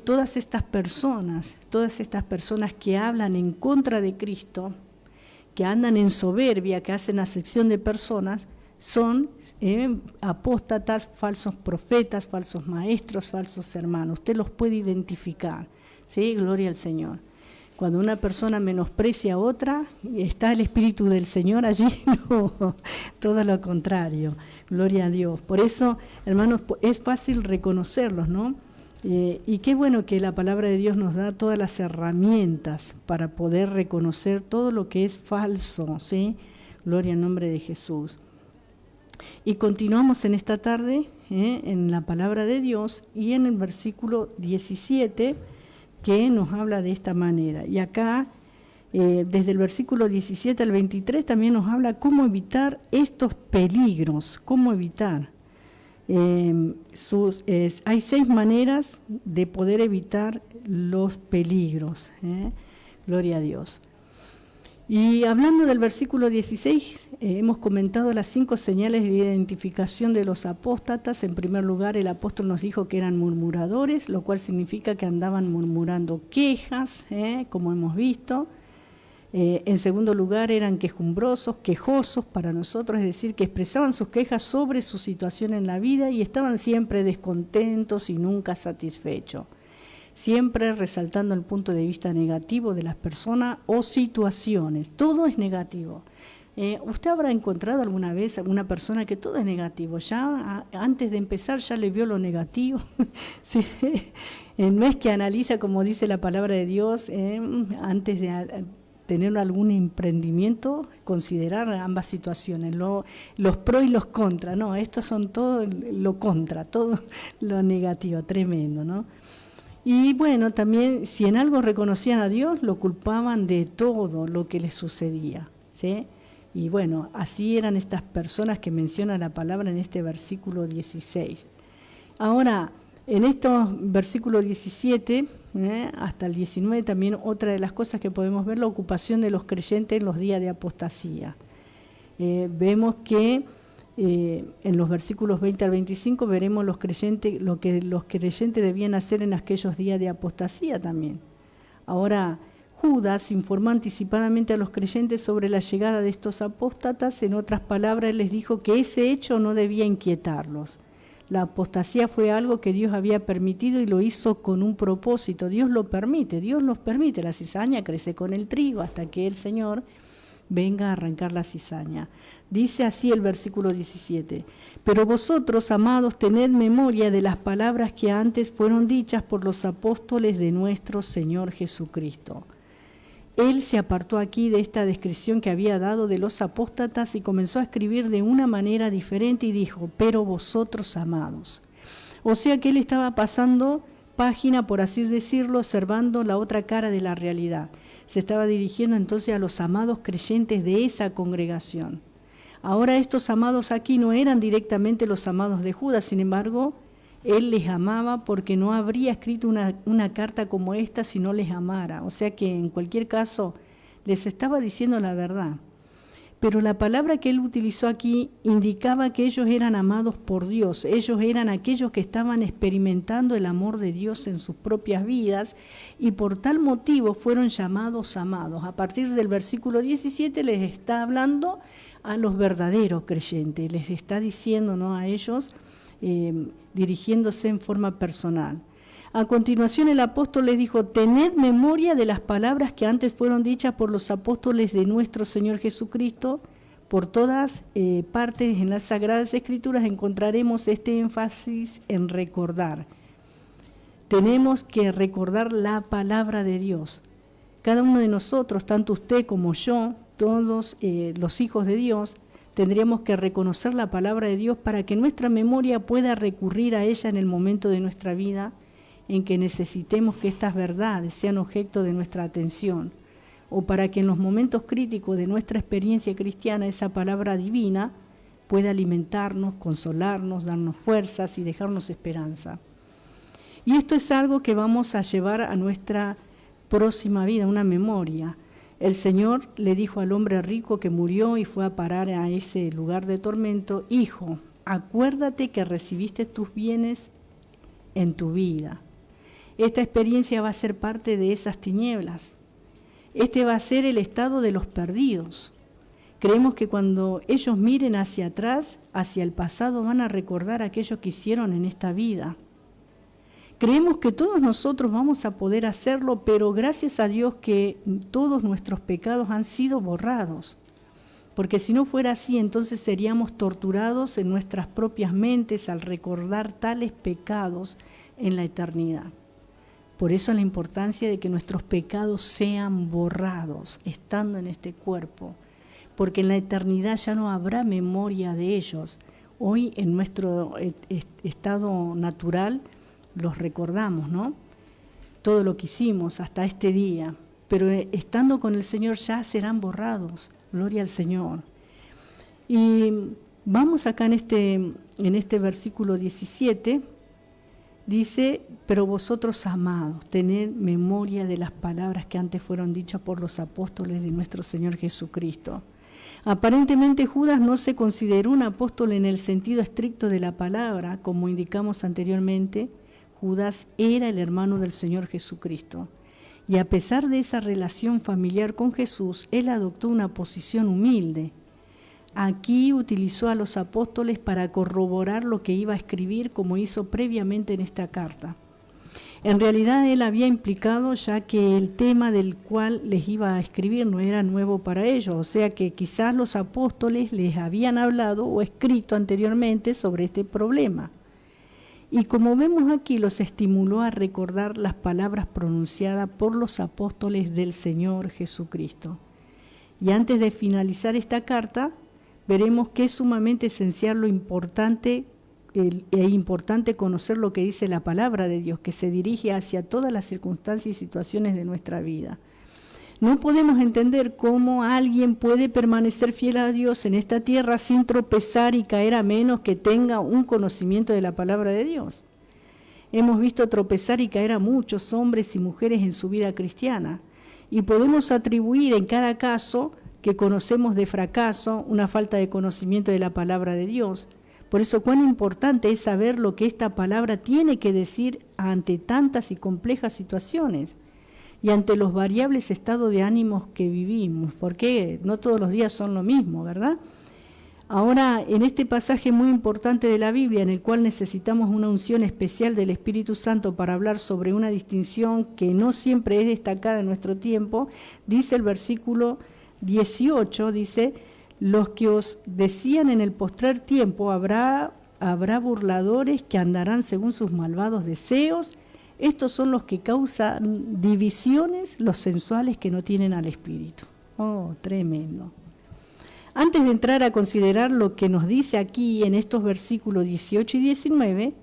[SPEAKER 5] todas estas personas que hablan en contra de Cristo, que andan en soberbia, que hacen acepción de personas, son apóstatas, falsos profetas, falsos maestros, falsos hermanos. Usted los puede identificar, ¿sí? Gloria al Señor. Cuando una persona menosprecia a otra, ¿está el Espíritu del Señor allí? No, todo lo contrario. Gloria a Dios. Por eso, hermanos, es fácil reconocerlos, ¿no? Y qué bueno que la palabra de Dios nos da todas las herramientas para poder reconocer todo lo que es falso, ¿sí? Gloria al nombre de Jesús. Y continuamos en esta tarde en la palabra de Dios y en el versículo 17 que nos habla de esta manera. Y acá, desde el versículo 17 al 23, también nos habla cómo evitar estos peligros, cómo evitar. Hay 6 maneras de poder evitar los peligros. Gloria a Dios. Y hablando del versículo 16, hemos comentado las 5 señales de identificación de los apóstatas. En primer lugar, el apóstol nos dijo que eran murmuradores, lo cual significa que andaban murmurando quejas, como hemos visto. En segundo lugar, eran quejumbrosos, quejosos para nosotros, es decir, que expresaban sus quejas sobre su situación en la vida y estaban siempre descontentos y nunca satisfechos. Siempre resaltando el punto de vista negativo de las personas o situaciones. Todo es negativo. ¿Usted habrá encontrado alguna vez alguna persona que todo es negativo? Ya antes de empezar ya le vio lo negativo. Sí. No es que analiza, como dice la palabra de Dios, antes de tener algún emprendimiento, considerar ambas situaciones, los pros y los contras, no, estos son todo lo contra, todo lo negativo, tremendo, ¿no? Y bueno, también si en algo reconocían a Dios, lo culpaban de todo lo que les sucedía, ¿sí? Y bueno, así eran estas personas que menciona la palabra en este versículo 16. Ahora, en estos versículos 17 hasta el 19 también otra de las cosas que podemos ver, la ocupación de los creyentes en los días de apostasía. Vemos que en los versículos 20 al 25 veremos los creyentes, lo que los creyentes debían hacer en aquellos días de apostasía también. Ahora, Judas informó anticipadamente a los creyentes sobre la llegada de estos apóstatas. En otras palabras, les dijo que ese hecho no debía inquietarlos. La apostasía fue algo que Dios había permitido y lo hizo con un propósito. Dios lo permite, Dios los permite. La cizaña crece con el trigo hasta que el Señor venga a arrancar la cizaña. Dice así el versículo 17: pero vosotros, amados, tened memoria de las palabras que antes fueron dichas por los apóstoles de nuestro Señor Jesucristo. Él se apartó aquí de esta descripción que había dado de los apóstatas y comenzó a escribir de una manera diferente y dijo: pero vosotros, amados. O sea que él estaba pasando página, por así decirlo, observando la otra cara de la realidad. Se estaba dirigiendo entonces a los amados creyentes de esa congregación. Ahora estos amados aquí no eran directamente los amados de Judas, sin embargo, él les amaba porque no habría escrito una carta como esta si no les amara. O sea que en cualquier caso les estaba diciendo la verdad. Pero la palabra que él utilizó aquí indicaba que ellos eran amados por Dios. Ellos eran aquellos que estaban experimentando el amor de Dios en sus propias vidas y por tal motivo fueron llamados amados. A partir del versículo 17 les está hablando a los verdaderos creyentes, les está diciendo, ¿no?, a ellos, dirigiéndose en forma personal. A continuación el apóstol les dijo: tened memoria de las palabras que antes fueron dichas por los apóstoles de nuestro Señor Jesucristo. Por todas partes en las Sagradas Escrituras encontraremos este énfasis en recordar. Tenemos que recordar la palabra de Dios. Cada uno de nosotros, tanto usted como yo, todos los hijos de Dios, tendríamos que reconocer la palabra de Dios para que nuestra memoria pueda recurrir a ella en el momento de nuestra vida en que necesitemos que estas verdades sean objeto de nuestra atención, o para que en los momentos críticos de nuestra experiencia cristiana esa palabra divina pueda alimentarnos, consolarnos, darnos fuerzas y dejarnos esperanza. Y esto es algo que vamos a llevar a nuestra próxima vida, una memoria. El Señor le dijo al hombre rico que murió y fue a parar a ese lugar de tormento: hijo, acuérdate que recibiste tus bienes en tu vida. Esta experiencia va a ser parte de esas tinieblas. Este va a ser el estado de los perdidos. Creemos que cuando ellos miren hacia atrás, hacia el pasado, van a recordar aquello que hicieron en esta vida. Creemos que todos nosotros vamos a poder hacerlo, pero gracias a Dios que todos nuestros pecados han sido borrados. Porque si no fuera así, entonces seríamos torturados en nuestras propias mentes al recordar tales pecados en la eternidad. Por eso la importancia de que nuestros pecados sean borrados estando en este cuerpo, porque en la eternidad ya no habrá memoria de ellos. Hoy en nuestro estado natural los recordamos, ¿no? Todo lo que hicimos hasta este día, pero estando con el Señor ya serán borrados. Gloria al Señor. Y vamos acá en este versículo 17, dice: pero vosotros, amados, tened memoria de las palabras que antes fueron dichas por los apóstoles de nuestro Señor Jesucristo. Aparentemente Judas no se consideró un apóstol en el sentido estricto de la palabra, como indicamos anteriormente. Judas era el hermano del Señor Jesucristo. Y a pesar de esa relación familiar con Jesús, él adoptó una posición humilde. Aquí utilizó a los apóstoles para corroborar lo que iba a escribir, como hizo previamente en esta carta. En realidad él había implicado ya que el tema del cual les iba a escribir no era nuevo para ellos, o sea que quizás los apóstoles les habían hablado o escrito anteriormente sobre este problema. Y como vemos aquí, los estimuló a recordar las palabras pronunciadas por los apóstoles del Señor Jesucristo. Y antes de finalizar esta carta, veremos que es sumamente esencial e importante conocer lo que dice la palabra de Dios, que se dirige hacia todas las circunstancias y situaciones de nuestra vida. No podemos entender cómo alguien puede permanecer fiel a Dios en esta tierra sin tropezar y caer a menos que tenga un conocimiento de la palabra de Dios. Hemos visto tropezar y caer a muchos hombres y mujeres en su vida cristiana, y podemos atribuir en cada caso que conocemos de fracaso una falta de conocimiento de la palabra de Dios. Por eso cuán importante es saber lo que esta palabra tiene que decir ante tantas y complejas situaciones y ante los variables estados de ánimos que vivimos, porque no todos los días son lo mismo, ¿verdad? Ahora, en este pasaje muy importante de la Biblia, en el cual necesitamos una unción especial del Espíritu Santo para hablar sobre una distinción que no siempre es destacada en nuestro tiempo, dice el versículo 18, dice: los que os decían en el postrer tiempo, habrá burladores que andarán según sus malvados deseos. Estos son los que causan divisiones, los sensuales que no tienen al Espíritu. Oh, tremendo. Antes de entrar a considerar lo que nos dice aquí en estos versículos 18 y 19,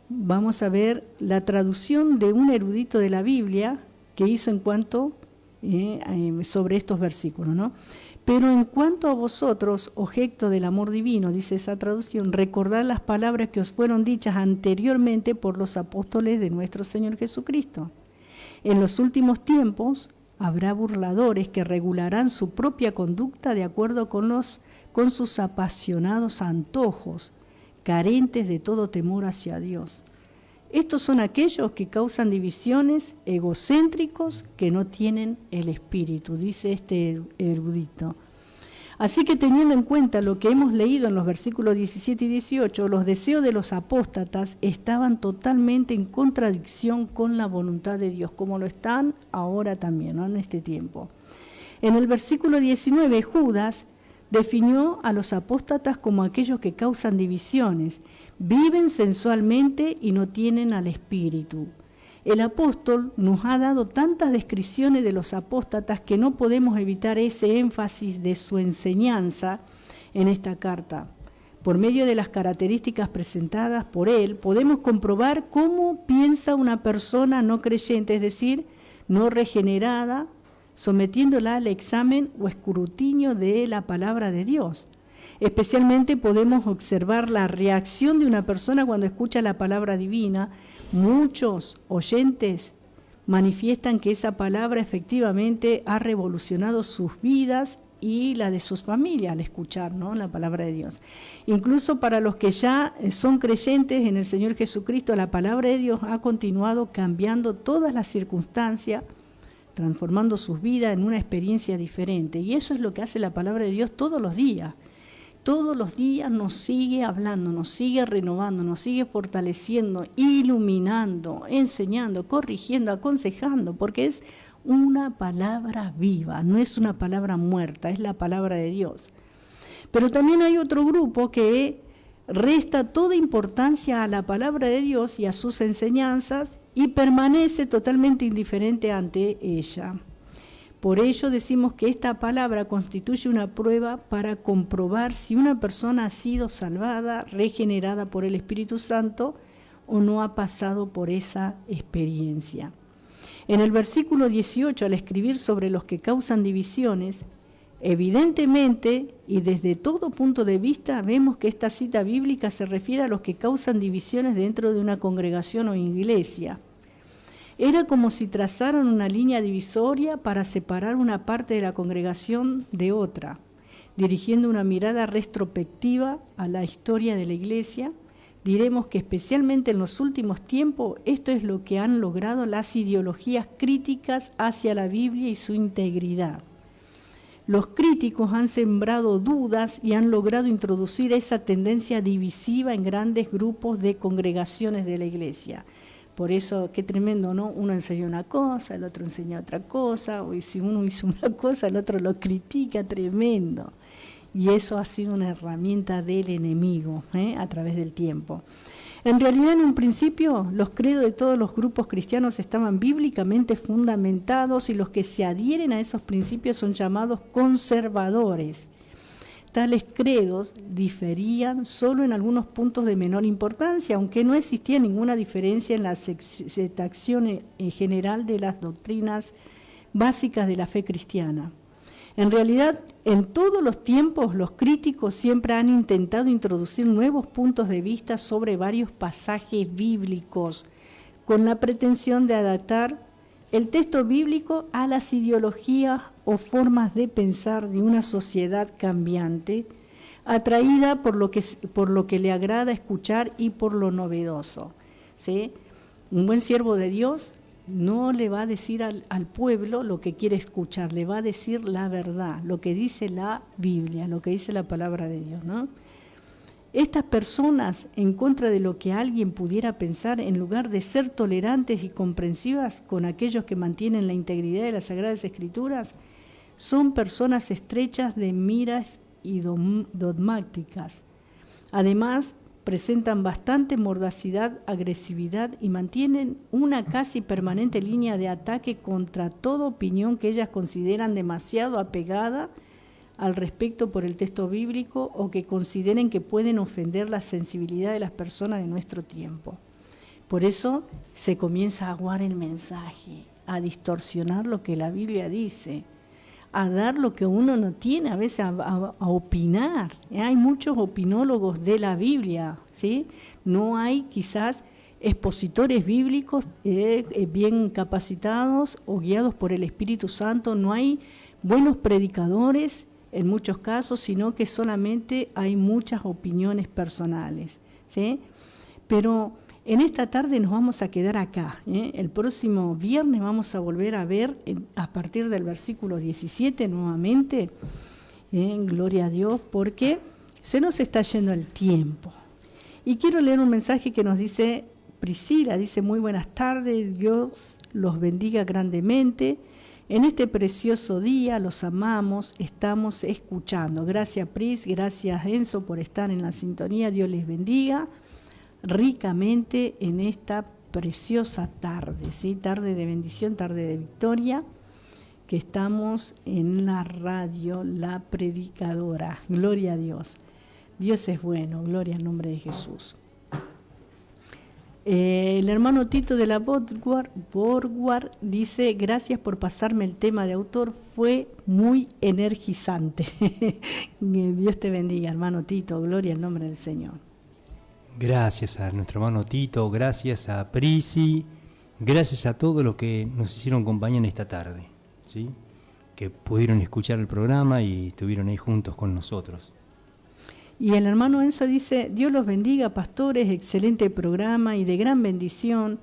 [SPEAKER 5] vamos a ver la traducción de un erudito de la Biblia que hizo en cuanto sobre estos versículos, ¿no? Pero en cuanto a vosotros, objeto del amor divino, dice esa traducción, recordad las palabras que os fueron dichas anteriormente por los apóstoles de nuestro Señor Jesucristo. En los últimos tiempos habrá burladores que regularán su propia conducta de acuerdo con sus apasionados antojos, carentes de todo temor hacia Dios. Estos son aquellos que causan divisiones, egocéntricos, que no tienen el Espíritu, dice este erudito. Así que teniendo en cuenta lo que hemos leído en los versículos 17 y 18, los deseos de los apóstatas estaban totalmente en contradicción con la voluntad de Dios, como lo están ahora también, ¿no? En este tiempo. En el versículo 19, Judas definió a los apóstatas como aquellos que causan divisiones, viven sensualmente y no tienen al Espíritu. El apóstol nos ha dado tantas descripciones de los apóstatas que no podemos evitar ese énfasis de su enseñanza en esta carta. Por medio de las características presentadas por él, podemos comprobar cómo piensa una persona no creyente, es decir, no regenerada, sometiéndola al examen o escrutinio de la palabra de Dios. Especialmente podemos observar la reacción de una persona cuando escucha la palabra divina. Muchos oyentes manifiestan que esa palabra efectivamente ha revolucionado sus vidas y la de sus familias al escuchar, ¿no?, la palabra de Dios. Incluso para los que ya son creyentes en el Señor Jesucristo, la palabra de Dios ha continuado cambiando todas las circunstancias, transformando sus vidas en una experiencia diferente. Y eso es lo que hace la palabra de Dios todos los días. Todos los días nos sigue hablando, nos sigue renovando, nos sigue fortaleciendo, iluminando, enseñando, corrigiendo, aconsejando, porque es una palabra viva, no es una palabra muerta, es la palabra de Dios. Pero también hay otro grupo que resta toda importancia a la palabra de Dios y a sus enseñanzas y permanece totalmente indiferente ante ella. Por ello decimos que esta palabra constituye una prueba para comprobar si una persona ha sido salvada, regenerada por el Espíritu Santo o no ha pasado por esa experiencia. En el versículo 18, al escribir sobre los que causan divisiones, evidentemente y desde todo punto de vista vemos que esta cita bíblica se refiere a los que causan divisiones dentro de una congregación o iglesia. Era como si trazaran una línea divisoria para separar una parte de la congregación de otra, dirigiendo una mirada retrospectiva a la historia de la iglesia. Diremos que especialmente en los últimos tiempos esto es lo que han logrado las ideologías críticas hacia la Biblia y su integridad. Los críticos han sembrado dudas y han logrado introducir esa tendencia divisiva en grandes grupos de congregaciones de la iglesia. Por eso, qué tremendo, ¿no? Uno enseña una cosa, el otro enseña otra cosa, o si uno hizo una cosa, el otro lo critica, tremendo. y eso ha sido una herramienta del enemigo a través del tiempo. En realidad, en un principio, los credos de todos los grupos cristianos estaban bíblicamente fundamentados y los que se adhieren a esos principios son llamados conservadores. Tales credos diferían solo en algunos puntos de menor importancia, aunque no existía ninguna diferencia en la aceptación general de las doctrinas básicas de la fe cristiana. En realidad, en todos los tiempos, los críticos siempre han intentado introducir nuevos puntos de vista sobre varios pasajes bíblicos, con la pretensión de adaptar el texto bíblico a las ideologías o formas de pensar de una sociedad cambiante, atraída por lo que le agrada escuchar y por lo novedoso. ¿Sí? Un buen siervo de Dios no le va a decir al pueblo lo que quiere escuchar, le va a decir la verdad, lo que dice la Biblia, lo que dice la palabra de Dios, ¿no? Estas personas, en contra de lo que alguien pudiera pensar, en lugar de ser tolerantes y comprensivas con aquellos que mantienen la integridad de las Sagradas Escrituras, son personas estrechas de miras y dogmáticas. Además, presentan bastante mordacidad, agresividad y mantienen una casi permanente línea de ataque contra toda opinión que ellas consideran demasiado apegada al respecto por el texto bíblico o que consideren que pueden ofender la sensibilidad de las personas de nuestro tiempo. Por eso se comienza a aguar el mensaje, a distorsionar lo que la Biblia dice, a dar lo que uno no tiene, a veces a opinar. Hay muchos opinólogos de la Biblia, ¿sí? No hay quizás expositores bíblicos bien capacitados o guiados por el Espíritu Santo, no hay buenos predicadores en muchos casos, sino que solamente hay muchas opiniones personales, ¿sí? Pero en esta tarde nos vamos a quedar acá. El próximo viernes vamos a volver a ver a partir del versículo 17 nuevamente. Gloria a Dios, porque se nos está yendo el tiempo. Y quiero leer un mensaje que nos dice Priscila. Dice: muy buenas tardes, Dios los bendiga grandemente. En este precioso día los amamos, estamos escuchando. Gracias Pris, gracias Enzo por estar en la sintonía. Dios les bendiga ricamente en esta preciosa tarde, ¿sí? Tarde de bendición, tarde de victoria, que estamos en la radio, la predicadora. Gloria a Dios. Dios es bueno, gloria al nombre de Jesús. El hermano Tito de la Borguard dice: gracias por pasarme el tema de autor, fue muy energizante. Dios te bendiga, hermano Tito, gloria al nombre del Señor.
[SPEAKER 2] Gracias a nuestro hermano Tito, gracias a Prisi, gracias a todos los que nos hicieron compañía en esta tarde, ¿sí? Que pudieron escuchar el programa y estuvieron ahí juntos con nosotros.
[SPEAKER 5] Y el hermano Enzo dice: Dios los bendiga, pastores, excelente programa y de gran bendición.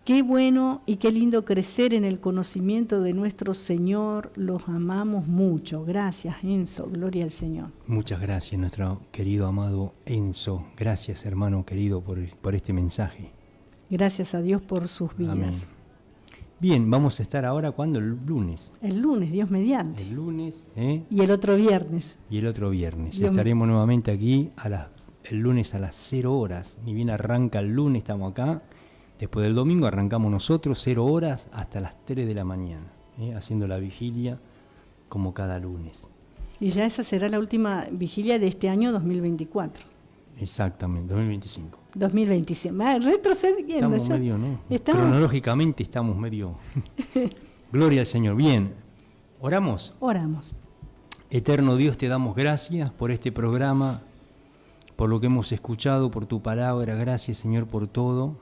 [SPEAKER 5] Qué bueno y qué lindo crecer en el conocimiento de nuestro Señor. Los amamos mucho. Gracias, Enzo. Gloria al Señor.
[SPEAKER 2] Muchas gracias, nuestro querido amado Enzo. Gracias, hermano querido, por este mensaje.
[SPEAKER 5] Gracias a Dios por sus vidas.
[SPEAKER 2] Amén. Bien, vamos a estar ahora, ¿cuándo? El lunes.
[SPEAKER 5] El lunes, Dios mediante.
[SPEAKER 2] El lunes.
[SPEAKER 5] Y el otro viernes.
[SPEAKER 2] Y el otro viernes. Estaremos nuevamente aquí el lunes a las 0 horas. Ni bien arranca el lunes, estamos acá. Después del domingo arrancamos nosotros, 0 horas hasta las 3 de la mañana, haciendo la vigilia como cada lunes.
[SPEAKER 5] Y ya esa será la última vigilia de este año 2024.
[SPEAKER 2] Exactamente, 2025.
[SPEAKER 5] 2025. Retrocediendo.
[SPEAKER 2] Estamos
[SPEAKER 5] ya.
[SPEAKER 2] medio, ¿no? Cronológicamente estamos medio. Gloria al Señor. Bien, ¿oramos?
[SPEAKER 5] Oramos.
[SPEAKER 2] Eterno Dios, te damos gracias por este programa, por lo que hemos escuchado, por tu palabra. Gracias, Señor, por todo.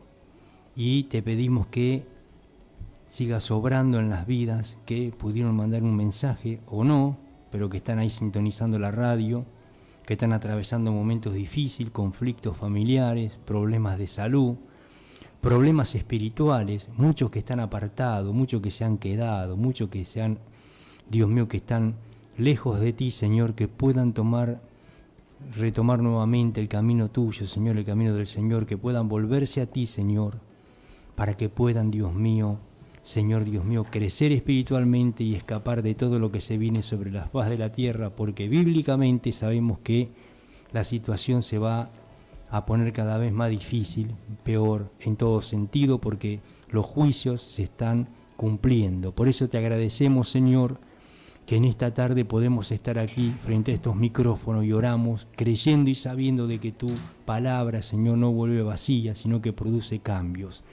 [SPEAKER 2] Y te pedimos que sigas obrando en las vidas que pudieron mandar un mensaje o no, pero que están ahí sintonizando la radio, que están atravesando momentos difíciles, conflictos familiares, problemas de salud, problemas espirituales, muchos que están apartados, muchos que se han quedado, muchos que Dios mío, que están lejos de ti, Señor, que puedan retomar nuevamente el camino tuyo, Señor, el camino del Señor, que puedan volverse a ti, Señor, para que puedan, Dios mío, Señor Dios mío, crecer espiritualmente y escapar de todo lo que se viene sobre la faz de la tierra, porque bíblicamente sabemos que la situación se va a poner cada vez más difícil, peor en todo sentido, porque los juicios se están cumpliendo. Por eso te agradecemos, Señor, que en esta tarde podemos estar aquí frente a estos micrófonos y oramos creyendo y sabiendo de que tu palabra, Señor, no vuelve vacía, sino que produce cambios.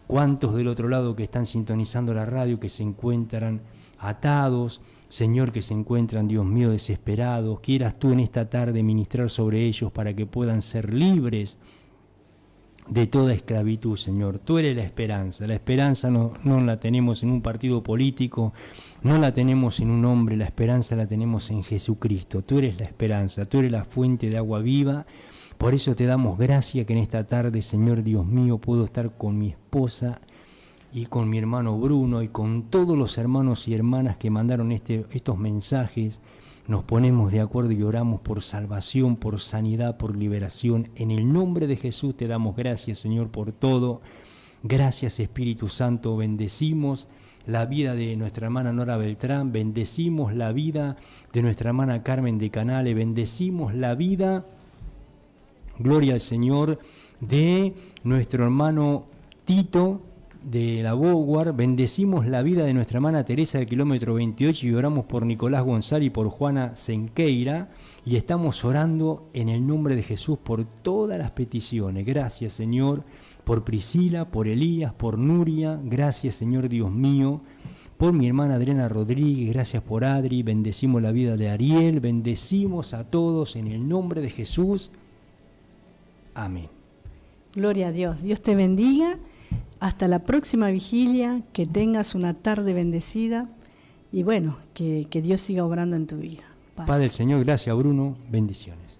[SPEAKER 2] ¿Cuántos del otro lado que están sintonizando la radio, que se encuentran atados, Señor, que se encuentran, Dios mío, desesperados? Quieras tú en esta tarde ministrar sobre ellos para que puedan ser libres de toda esclavitud, Señor. Tú eres la esperanza. La esperanza no la tenemos en un partido político, no la tenemos en un hombre, la esperanza la tenemos en Jesucristo. Tú eres la esperanza, tú eres la fuente de agua viva. Por eso te damos gracias que en esta tarde, Señor Dios mío, puedo estar con mi esposa y con mi hermano Bruno y con todos los hermanos y hermanas que mandaron estos mensajes. Nos ponemos de acuerdo y oramos por salvación, por sanidad, por liberación. En el nombre de Jesús te damos gracias, Señor, por todo. Gracias, Espíritu Santo. Bendecimos la vida de nuestra hermana Nora Beltrán. Bendecimos la vida de nuestra hermana Carmen de Canale. Bendecimos la vida, gloria al Señor, de nuestro hermano Tito de la Boguar. Bendecimos la vida de nuestra hermana Teresa del kilómetro 28 y oramos por Nicolás González y por Juana Senqueira, y estamos orando en el nombre de Jesús por todas las peticiones. Gracias, Señor, por Priscila, por Elías, por Nuria. Gracias, Señor Dios mío, por mi hermana Adriana Rodríguez. Gracias por Adri. Bendecimos la vida de Ariel. Bendecimos a todos en el nombre de Jesús. Amén.
[SPEAKER 5] Gloria a Dios. Dios te bendiga. Hasta la próxima vigilia, que tengas una tarde bendecida y bueno, que Dios siga obrando en tu vida. Paz.
[SPEAKER 2] Padre del Señor, gracias Bruno, bendiciones.